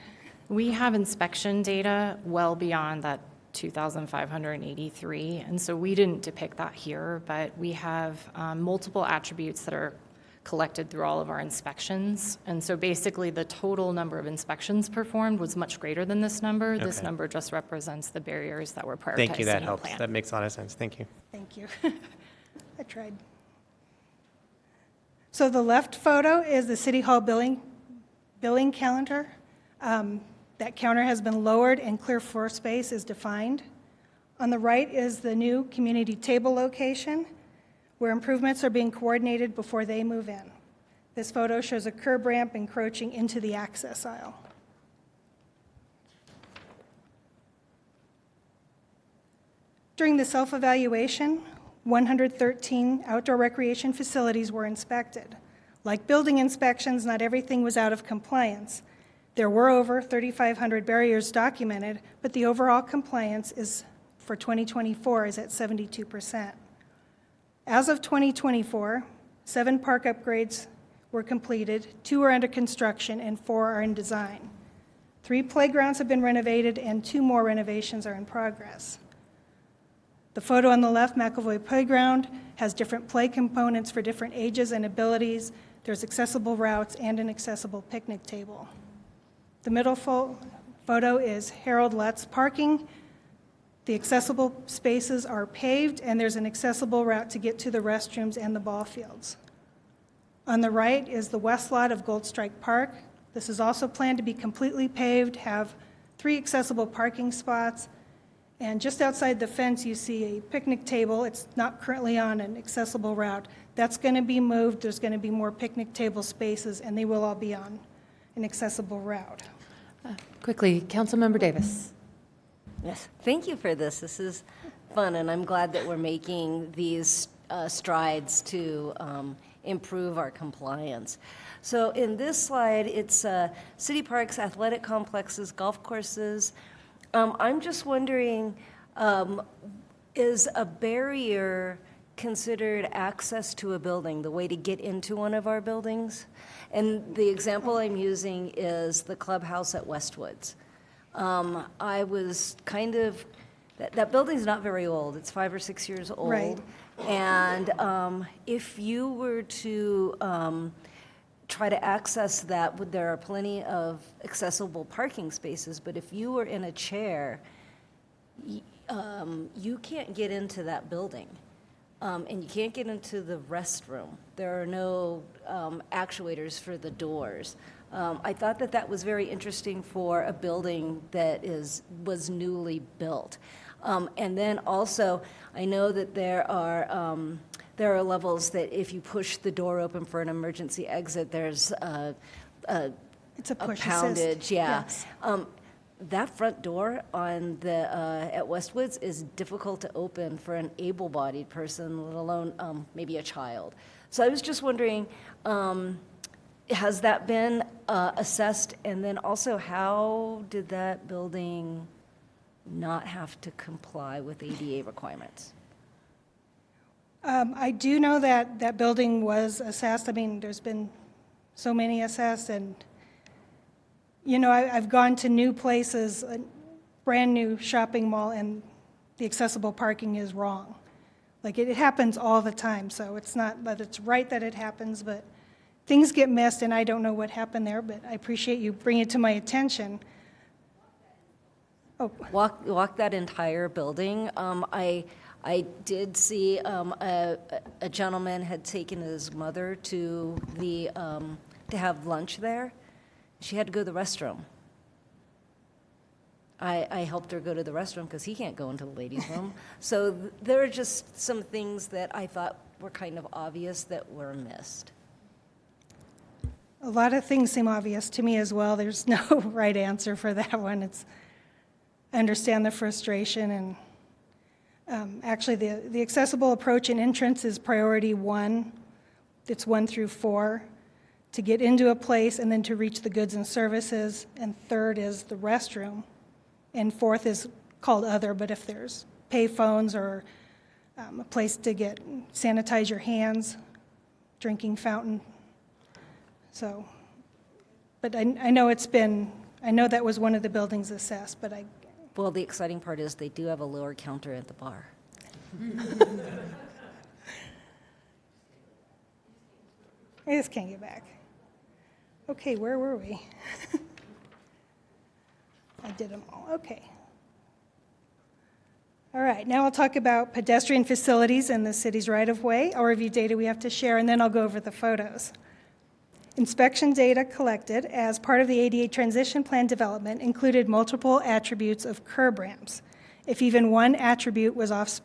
We have inspection data well beyond that 2,583, and so we didn't depict that here, but we have multiple attributes that are collected through all of our inspections. And so basically the total number of inspections performed was much greater than this number. Okay. This number just represents the barriers that were prioritized. Thank you, that in the helps. plan. That makes a lot of sense. Thank you. Thank you. I tried. So the left photo is the City Hall billing calendar. That counter has been lowered and clear floor space is defined. On the right is the new community table location where improvements are being coordinated before they move in. This photo shows a curb ramp encroaching into the access aisle. During the self-evaluation, 113 outdoor recreation facilities were inspected. Like building inspections, not everything was out of compliance. There were over 3,500 barriers documented, but the overall compliance is, for 2024, is at 72%. As of 2024, 7 park upgrades were completed, 2 are under construction, and 4 are in design. 3 playgrounds have been renovated, and 2 more renovations are in progress. The photo on the left, McElvoy Playground, has different play components for different ages and abilities. There's accessible routes and an accessible picnic table. The middle photo is Harold Lutz Parking. The accessible spaces are paved, and there's an accessible route to get to the restrooms and the ball fields. On the right is the west lot of Gold Strike Park. This is also planned to be completely paved, have 3 accessible parking spots, and just outside the fence you see a picnic table. It's not currently on an accessible route. That's going to be moved. There's going to be more picnic table spaces, and they will all be on an accessible route. Quickly, Councilmember Davis. Yes, thank you for this. This is fun, and I'm glad that we're making these strides to improve our compliance. So in this slide, it's city parks, athletic complexes, golf courses. I'm just wondering, is a barrier considered access to a building, the way to get into one of our buildings? And the example I'm using is the clubhouse at Westwoods. I was kind of, that building's not very old. It's 5 or 6 years old. Right. And if you were to try to access that, there are plenty of accessible parking spaces, but if you were in a chair, you can't get into that building. And you can't get into the restroom. There are no actuators for the doors. I thought that that was very interesting for a building that was newly built. And then also, I know that there are levels that if you push the door open for an emergency exit, there's It's a push poundage. assist. Yeah. Yes. That front door on the at Westwoods is difficult to open for an able-bodied person, let alone maybe a child. So I was just wondering, has that been assessed? And then also, how did that building not have to comply with ADA requirements? I do know that that building was assessed. I mean, there's been so many assessed, and you know, I've gone to new places, a brand-new shopping mall, and the accessible parking is wrong. Like, it happens all the time, so it's not that it's right that it happens, but things get missed, and I don't know what happened there, but I appreciate you bringing it to my attention. Oh. Walk that entire building. I did see a gentleman had taken his mother to have lunch there. She had to go to the restroom. I helped her go to the restroom because he can't go into the ladies' room. So there are just some things that I thought were kind of obvious that were missed. A lot of things seem obvious to me as well. There's no right answer for that one. I understand the frustration, and actually the accessible approach and entrance is priority 1. It's 1 through 4. To get into a place and then to reach the goods and services, and 3rd is the restroom, and 4th is called other, but if there's pay phones or a place to sanitize your hands, drinking fountain. So, but I know I know that was one of the buildings assessed, but Well, the exciting part is they do have a lower counter at the bar. I just can't get back. Okay, where were we? I did them all. Okay. All right, now I'll talk about pedestrian facilities in the city's right-of-way. I'll review data we have to share, and then I'll go over the photos. Inspection data collected as part of the ADA transition plan development included multiple attributes of curb ramps. If even one attribute was off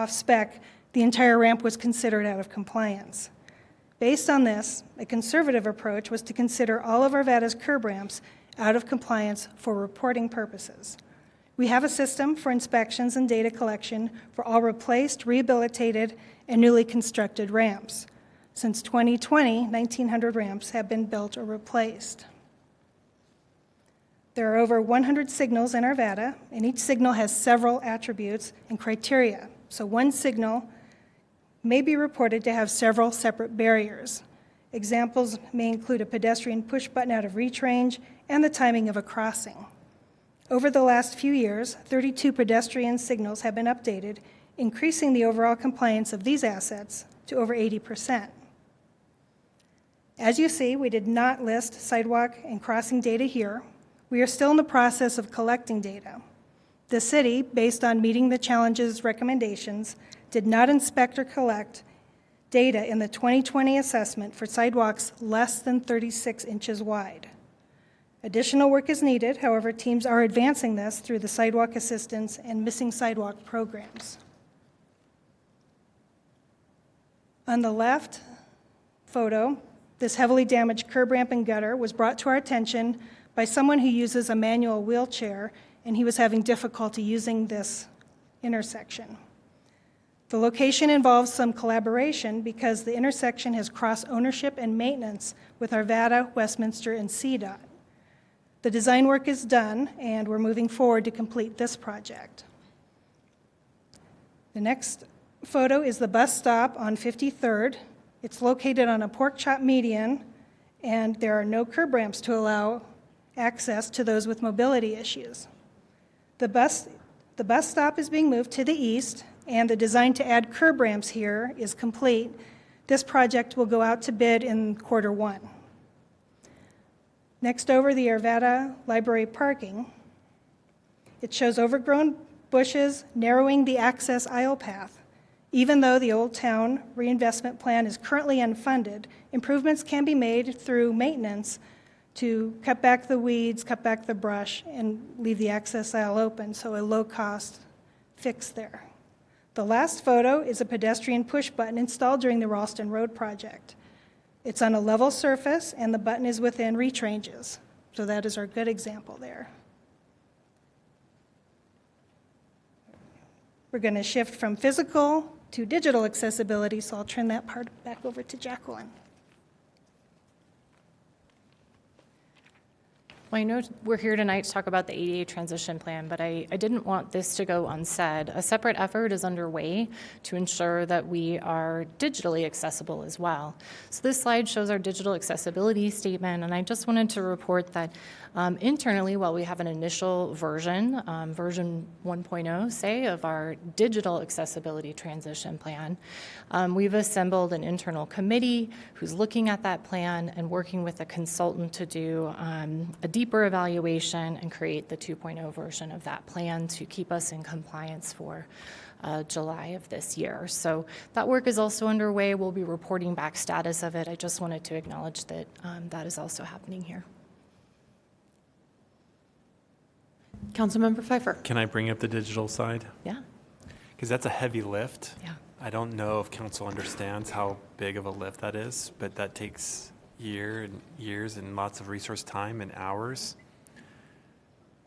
spec, the entire ramp was considered out of compliance. Based on this, a conservative approach was to consider all of Arvada's curb ramps out of compliance for reporting purposes. We have a system for inspections and data collection for all replaced, rehabilitated, and newly constructed ramps. Since 2020, 1,900 ramps have been built or replaced. There are over 100 signals in Arvada, and each signal has several attributes and criteria. So one signal may be reported to have several separate barriers. Examples may include a pedestrian push button out of reach range and the timing of a crossing. Over the last few years, 32 pedestrian signals have been updated, increasing the overall compliance of these assets to over 80%. As you see, we did not list sidewalk and crossing data here. We are still in the process of collecting data. The city, based on meeting the challenges recommendations, did not inspect or collect data in the 2020 assessment for sidewalks less than 36 inches wide. Additional work is needed, however, teams are advancing this through the sidewalk assistance and missing sidewalk programs. On the left photo, this heavily damaged curb ramp and gutter was brought to our attention by someone who uses a manual wheelchair, and he was having difficulty using this intersection. The location involves some collaboration because the intersection has cross-ownership and maintenance with Arvada, Westminster, and CDOT. The design work is done, and we're moving forward to complete this project. The next photo is the bus stop on 53rd. It's located on a pork chop median, and there are no curb ramps to allow access to those with mobility issues. The bus stop is being moved to the east, and the design to add curb ramps here is complete. This project will go out to bid in Q1. Next over, the Arvada Library parking. It shows overgrown bushes narrowing the access aisle path. Even though the Old Town reinvestment plan is currently unfunded, improvements can be made through maintenance to cut back the weeds, cut back the brush, and leave the access aisle open, so a low-cost fix there. The last photo is a pedestrian push button installed during the Ralston Road project. It's on a level surface, and the button is within reach ranges. So that is our good example there. We're going to shift from physical to digital accessibility, so I'll turn that part back over to Jacqueline. Well, I know we're here tonight to talk about the ADA transition plan, but I didn't want this to go unsaid. A separate effort is underway to ensure that we are digitally accessible as well. So this slide shows our digital accessibility statement, and I just wanted to report that internally, while we have an initial version, version 1.0, say, of our digital accessibility transition plan, we've assembled an internal committee who's looking at that plan and working with a consultant to do a deeper evaluation and create the 2.0 version of that plan to keep us in compliance for July of this year. So that work is also underway. We'll be reporting back status of it. I just wanted to acknowledge that that is also happening here. Councilmember Pfeiffer. Can I bring up the digital side? Yeah. Because that's a heavy lift. Yeah. I don't know if council understands how big of a lift that is, but that takes years and lots of resource time and hours.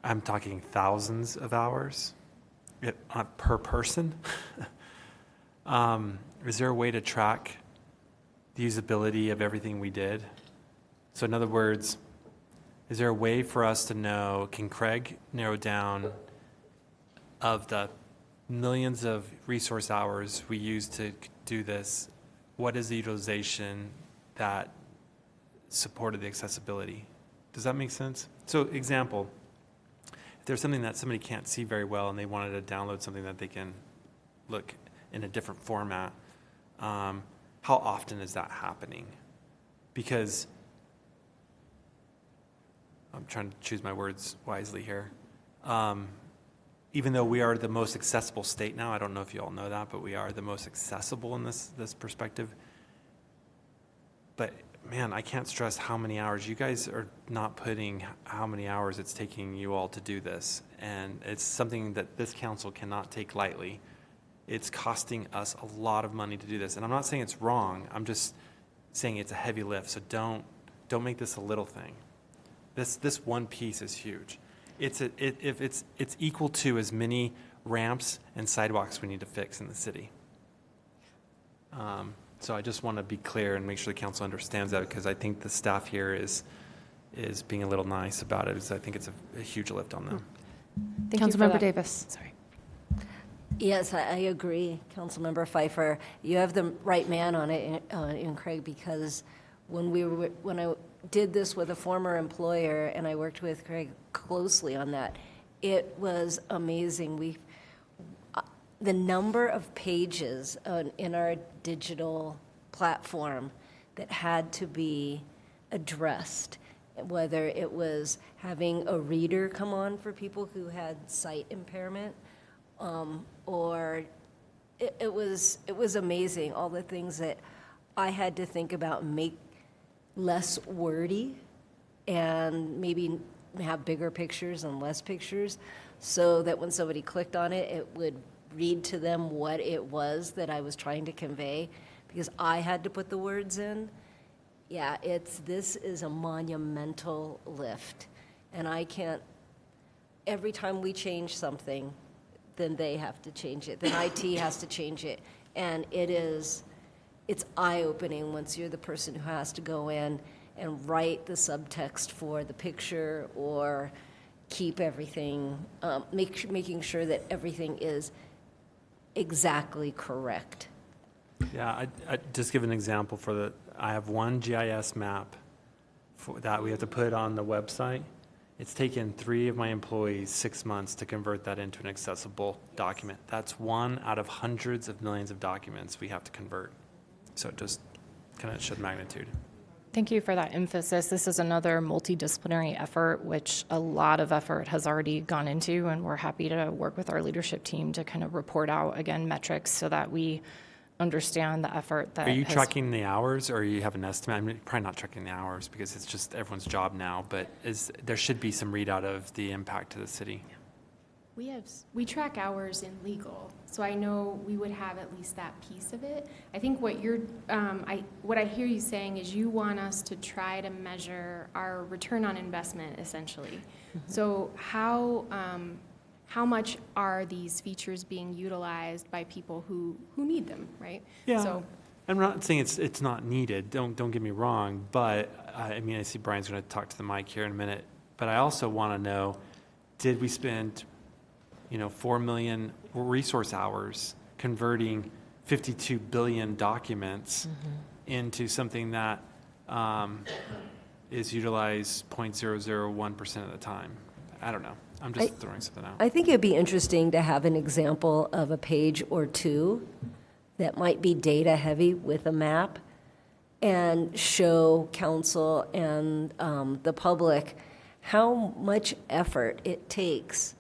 I'm talking thousands of hours per person. Is there a way to track the usability of everything we did? So in other words, is there a way for us to know, can Craig narrow down of the millions of resource hours we use to do this, what is the utilization that supported the accessibility? Does that make sense? So example, if there's something that somebody can't see very well and they wanted to download something that they can look in a different format, how often is that happening? Because I'm trying to choose my words wisely here. Even though we are the most accessible state now, I don't know if you all know that, but we are the most accessible in this perspective. But man, I can't stress how many hours. You guys are not putting how many hours it's taking you all to do this. And it's something that this council cannot take lightly. It's costing us a lot of money to do this. And I'm not saying it's wrong. I'm just saying it's a heavy lift. So don't make this a little thing. This one piece is huge. it's equal to as many ramps and sidewalks we need to fix in the city. So I just want to be clear and make sure the council understands that, because I think the staff here is being a little nice about it, because I think it's a huge lift on them. Thank you for Councilmember that. Davis. Sorry. Yes, I agree, Councilmember Pfeiffer. You have the right man on it, in Craig, because when I did this with a former employer and I worked with Craig closely on that, it was amazing. The number of pages in our digital platform that had to be addressed, whether it was having a reader come on for people who had sight impairment, or it was amazing, all the things that I had to think about and make less wordy and maybe have bigger pictures and less pictures, so that when somebody clicked on it, it would read to them what it was that I was trying to convey, because I had to put the words in. Yeah, this is a monumental lift, and I can't, every time we change something, then they have to change it, then IT has to change it, and it's eye-opening once you're the person who has to go in and write the subtext for the picture, or keep everything, making sure that everything is exactly correct. Yeah, I just give an example I have one GIS map that we have to put on the website. It's taken 3 of my employees 6 months to convert that into an accessible document. That's one out of hundreds of millions of documents we have to convert. So it just kind of showed magnitude. Thank you for that emphasis. This is another multidisciplinary effort, which a lot of effort has already gone into, and we're happy to work with our leadership team to kind of report out, again, metrics so that we understand the effort that Are you tracking the hours, or you have an estimate? I'm probably not tracking the hours because it's just everyone's job now, but there should be some readout of the impact to the city. We track hours in legal, so I know we would have at least that piece of it. I think what what I hear you saying is you want us to try to measure our return on investment, essentially. So how much are these features being utilized by people who need them, right? Yeah. So, I'm not saying it's not needed. Don't get me wrong, but I mean, I see Brian's going to talk to the mic here in a minute. But I also want to know, did we spend 4 million resource hours converting 52 billion documents into something that is utilized 0.001% of the time? I don't know. I'm just throwing something out. I think it'd be interesting to have an example of a page or two that might be data heavy with a map, and show council and the public how much effort it takes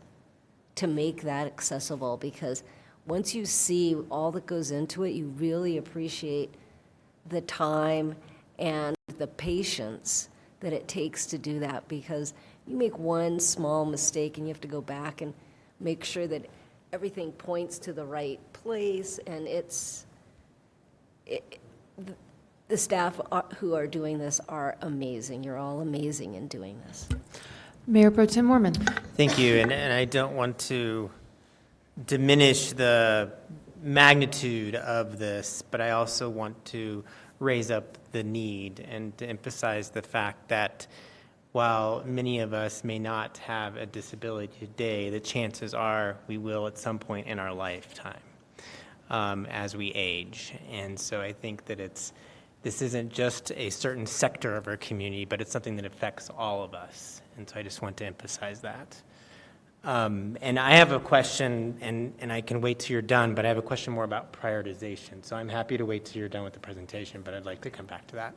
to make that accessible, because once you see all that goes into it, you really appreciate the time and the patience that it takes to do that, because you make one small mistake and you have to go back and make sure that everything points to the right place, and the staff who are doing this are amazing. You're all amazing in doing this. Mayor Pro Tem Mormon. Thank you, and I don't want to diminish the magnitude of this, but I also want to raise up the need and to emphasize the fact that while many of us may not have a disability today, the chances are we will at some point in our lifetime as we age. And so I think that this isn't just a certain sector of our community, but it's something that affects all of us. And so I just want to emphasize that. And I have a question, and I can wait till you're done, but I have a question more about prioritization. So I'm happy to wait till you're done with the presentation, but I'd like to come back to that.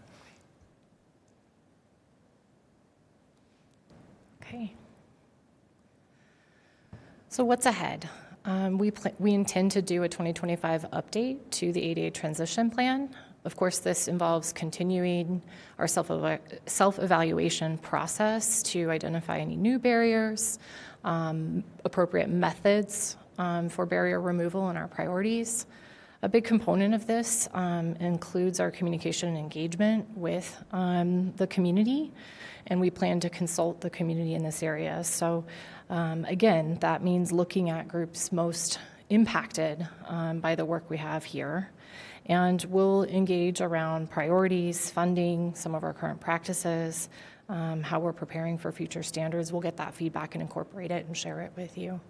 Okay. So what's ahead? We intend to do a 2025 update to the ADA transition plan. Of course, this involves continuing our self-evaluation process to identify any new barriers, appropriate methods for barrier removal and our priorities. A big component of this includes our communication and engagement with the community, and we plan to consult the community in this area. So again, that means looking at groups most impacted by the work we have here. And we'll engage around priorities, funding, some of our current practices, how we're preparing for future standards. We'll get that feedback and incorporate it and share it with you.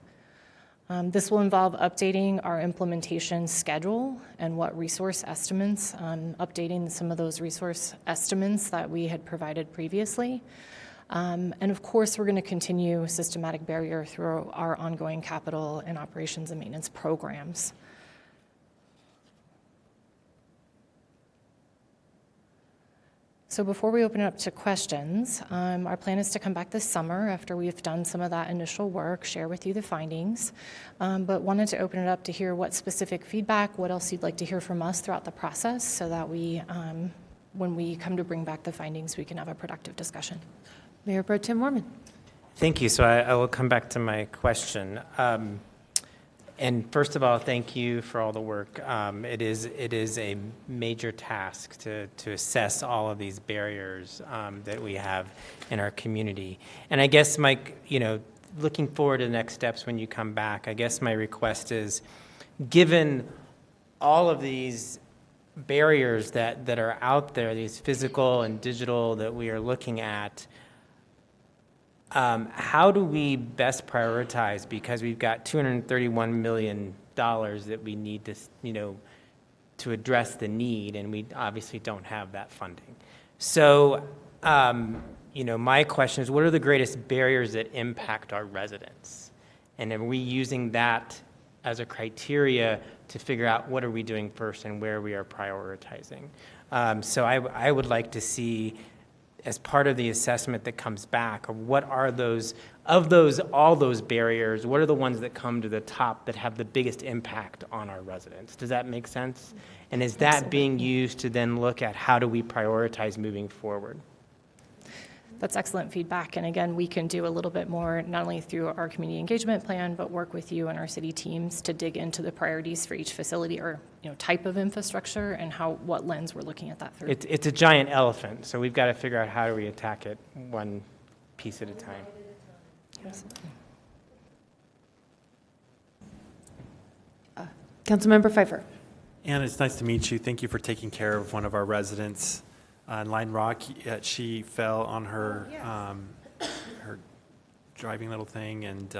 This will involve updating our implementation schedule and what resource estimates, updating some of those resource estimates that we had provided previously. And of course, we're going to continue systematic barrier through our ongoing capital and operations and maintenance programs. So before we open it up to questions, our plan is to come back this summer after we've done some of that initial work, share with you the findings, but wanted to open it up to hear what specific feedback, what else you'd like to hear from us throughout the process so that we, when we come to bring back the findings, we can have a productive discussion. Mayor Pro Tem Mormon. Thank you. So I will come back to my question. And first of all, thank you for all the work. It is a major task to assess all of these barriers that we have in our community. And I guess, Mike, looking forward to the next steps when you come back, I guess my request is, given all of these barriers that are out there, these physical and digital that we are looking at, how do we best prioritize? Because we've got $231 million that we need to address the need, and we obviously don't have that funding. So, my question is, what are the greatest barriers that impact our residents? And are we using that as a criteria to figure out what are we doing first and where we are prioritizing? So I would like to see, as part of the assessment that comes back, of what are all those barriers, what are the ones that come to the top that have the biggest impact on our residents? Does that make sense? And is that being used to then look at how do we prioritize moving forward? That's excellent feedback. And again, we can do a little bit more, not only through our community engagement plan, but work with you and our city teams to dig into the priorities for each facility or type of infrastructure and what lens we're looking at that through. It's a giant elephant, so we've got to figure out how do we attack it one piece at a time. Absolutely. Councilmember Pfeiffer. Ann, it's nice to meet you. Thank you for taking care of one of our residents in Line Rock. She fell on her her driving little thing and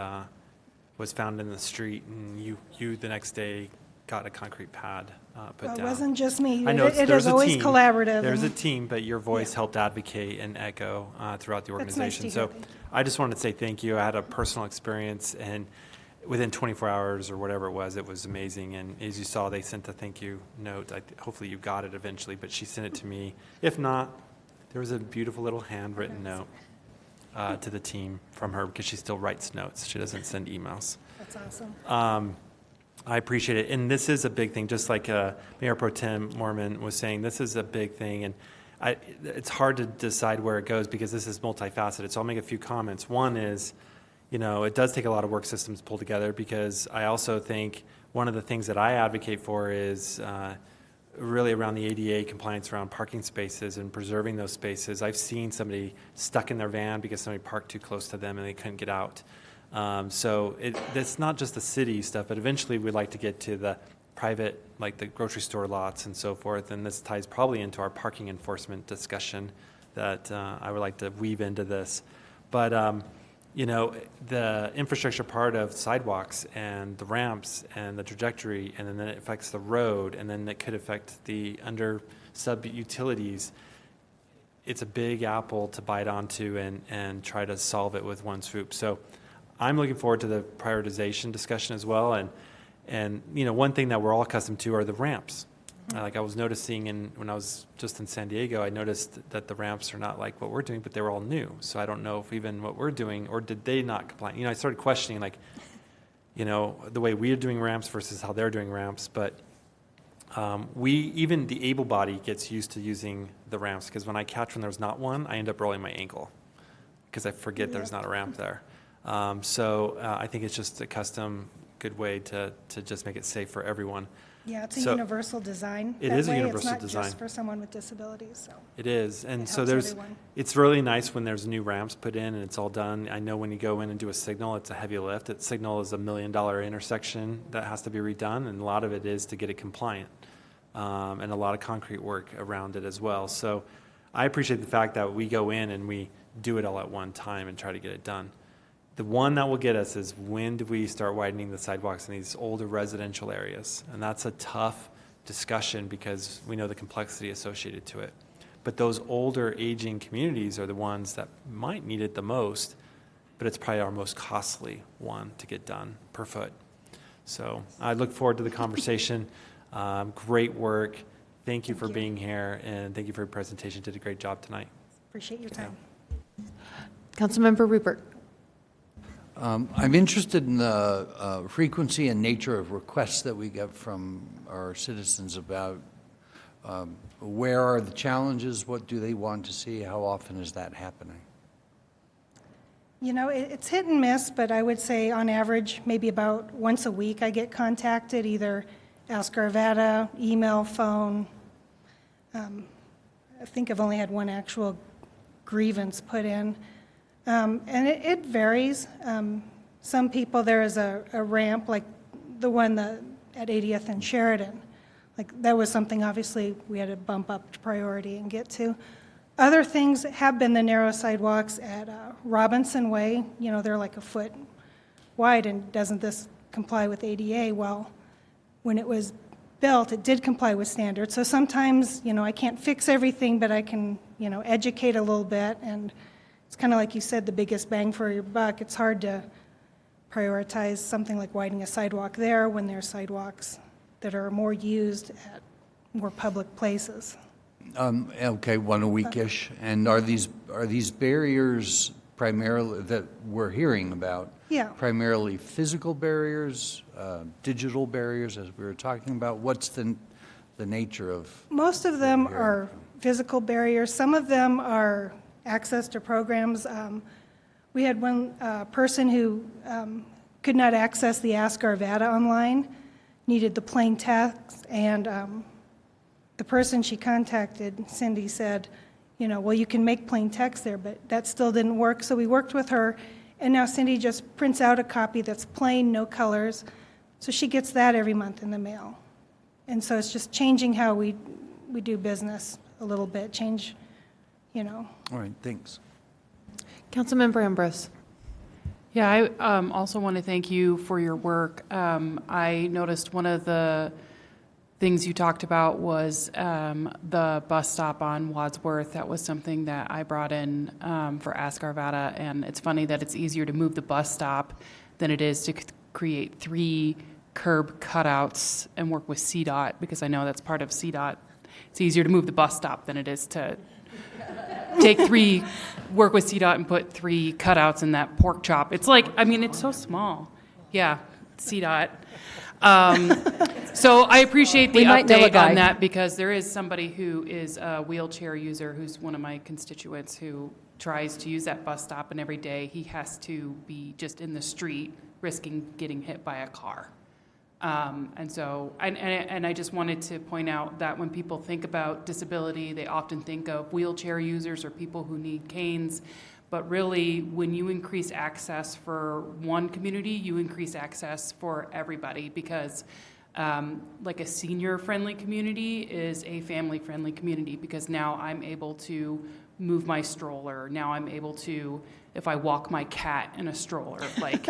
was found in the street, and you the next day got a concrete pad put down. It wasn't just me. I know It there's is a always team. collaborative. There's a team, but your voice helped advocate and echo throughout the That's nice to organization. hear. So Thank you. I just wanted to say thank you. I had a personal experience, and within 24 hours or whatever it was amazing. And as you saw, they sent a thank you note. Hopefully you got it eventually, but she sent it to me. If not, there was a beautiful little handwritten note to the team from her, because she still writes notes. She doesn't send emails. That's awesome. I appreciate it. And this is a big thing, just like Mayor Pro Tem Mormon was saying, this is a big thing. And it's hard to decide where it goes because this is multifaceted. So I'll make a few comments. One is, it does take a lot of work systems to pull together, because I also think one of the things that I advocate for is really around the ADA compliance around parking spaces and preserving those spaces. I've seen somebody stuck in their van because somebody parked too close to them and they couldn't get out. So it's not just the city stuff, but eventually we'd like to get to the private, like the grocery store lots and so forth. And this ties probably into our parking enforcement discussion that I would like to weave into this. But the infrastructure part of sidewalks and the ramps and the trajectory, and then it affects the road, and then it could affect the sub-utilities. It's a big apple to bite onto and try to solve it with one swoop. So I'm looking forward to the prioritization discussion as well. And one thing that we're all accustomed to are the ramps. Like I was noticing when I was just in San Diego, I noticed that the ramps are not like what we're doing, but they were all new. So I don't know if even what we're doing, or did they not comply? I started questioning the way we are doing ramps versus how they're doing ramps. But even the able body gets used to using the ramps, because when I catch when there's not one, I end up rolling my ankle because I forget there's not a ramp there. So I think it's just a custom good way to just make it safe for everyone. Yeah, it's a So- universal design. It that is a way. universal It's not design. just for someone with disabilities, so. It is, and It so helps there's, everyone. it's really nice when there's new ramps put in and it's all done. I know when you go in and do a signal, it's a heavy lift. That signal is $1 million intersection that has to be redone, and a lot of it is to get it compliant, and a lot of concrete work around it as well. So I appreciate the fact that we go in and we do it all at one time and try to get it done. The one that will get us is when do we start widening the sidewalks in these older residential areas? And that's a tough discussion because we know the complexity associated to it. But those older aging communities are the ones that might need it the most, but it's probably our most costly one to get done per foot. So I look forward to the conversation. Great work. Thank you for being here, and thank you for your presentation. Did a great job tonight. Appreciate your time. Councilmember Rupert. I'm interested in the frequency and nature of requests that we get from our citizens about where are the challenges, what do they want to see, how often is that happening? You know, it's hit and miss, but I would say on average, maybe about once a week I get contacted, either Ask Arvada, email, phone. I think I've only had one actual grievance put in. And it varies. Some people, there is a ramp, like the one at 80th and Sheridan. Like, that was something, obviously, we had to bump up to priority and get to. Other things have been the narrow sidewalks at Robinson Way. You know, they're like a foot wide, and doesn't this comply with ADA? Well, when it was built, it did comply with standards. So sometimes, you know, I can't fix everything, but I can, you know, educate a little bit. And it's kind of like you said, the biggest bang for your buck. It's hard to prioritize something like widening a sidewalk there when there are sidewalks that are more used at more public places. Okay, one a weekish. And are these barriers primarily that we're hearing about? Yeah. Primarily physical barriers, digital barriers, as we were talking about? What's the nature of? Most of them are physical barriers. Some of them are access to programs. We had one person who could not access the Ask Arvada online, needed the plain text, and the person she contacted, Cindy, said, you know, well, you can make plain text there, but that still didn't work. So we worked with her, and now Cindy just prints out a copy that's plain, no colors. So she gets that every month in the mail. And so it's just changing how we do business a little bit, change, you know. All right, thanks. Councilmember Ambrose. Yeah, I also want to thank you for your work. I noticed one of the things you talked about was the bus stop on Wadsworth. That was something that I brought in for Ask Arvada, and it's funny that it's easier to move the bus stop than it is to create 3 curb cutouts and work with CDOT, because I know that's part of CDOT. It's easier to move the bus stop than it is to work with CDOT and put 3 cutouts in that pork chop. It's like, I mean, it's so small. Yeah, CDOT. So I appreciate the We might know a update guy. on that, because there is somebody who is a wheelchair user who's one of my constituents who tries to use that bus stop, and every day he has to be just in the street risking getting hit by a car. And I just wanted to point out that when people think about disability, they often think of wheelchair users or people who need canes. But really, when you increase access for one community, you increase access for everybody, because like a senior-friendly community is a family-friendly community, because now I'm able to move my stroller. Now I'm able to, if I walk my cat in a stroller, like,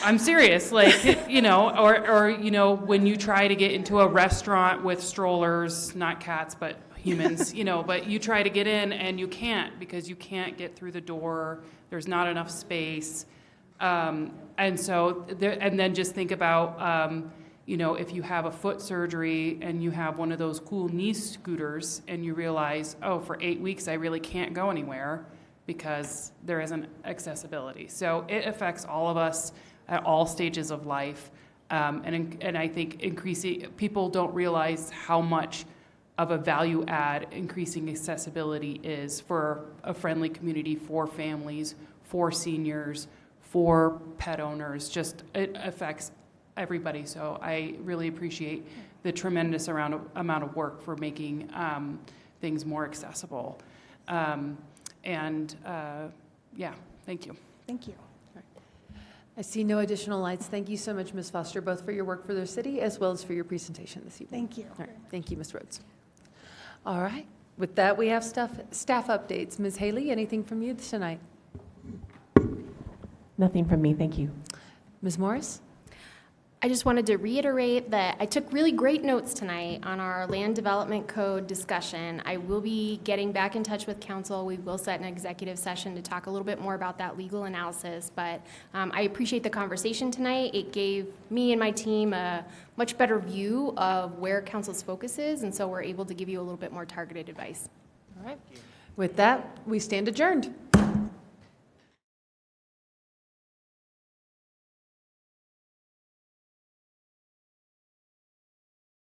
I'm serious, like, you know, or, you know, when you try to get into a restaurant with strollers, not cats, but humans, you know, but you try to get in and you can't, because you can't get through the door. There's not enough space. And then just think about, you know, if you have a foot surgery and you have one of those cool knee scooters and you realize, oh, for 8 weeks I really can't go anywhere because there isn't accessibility. So it affects all of us at all stages of life. And I think people don't realize how much of a value add increasing accessibility is for a friendly community, for families, for seniors, for pet owners. Just, it affects everybody. So I really appreciate the tremendous amount of work for making things more accessible. Yeah, thank you. Thank you. I see no additional lights. Thank you so much, Ms. Foster, both for your work for the city as well as for your presentation this evening. Thank you. All right. Thank you, Ms. Rhodes. All right. With that, we have staff updates. Ms. Haley, anything from you tonight? Nothing from me, thank you. Ms. Morris? I just wanted to reiterate that I took really great notes tonight on our land development code discussion. I will be getting back in touch with council. We will set an executive session to talk a little bit more about that legal analysis, but I appreciate the conversation tonight. It gave me and my team a much better view of where council's focus is, and so we're able to give you a little bit more targeted advice. All right. With that, we stand adjourned.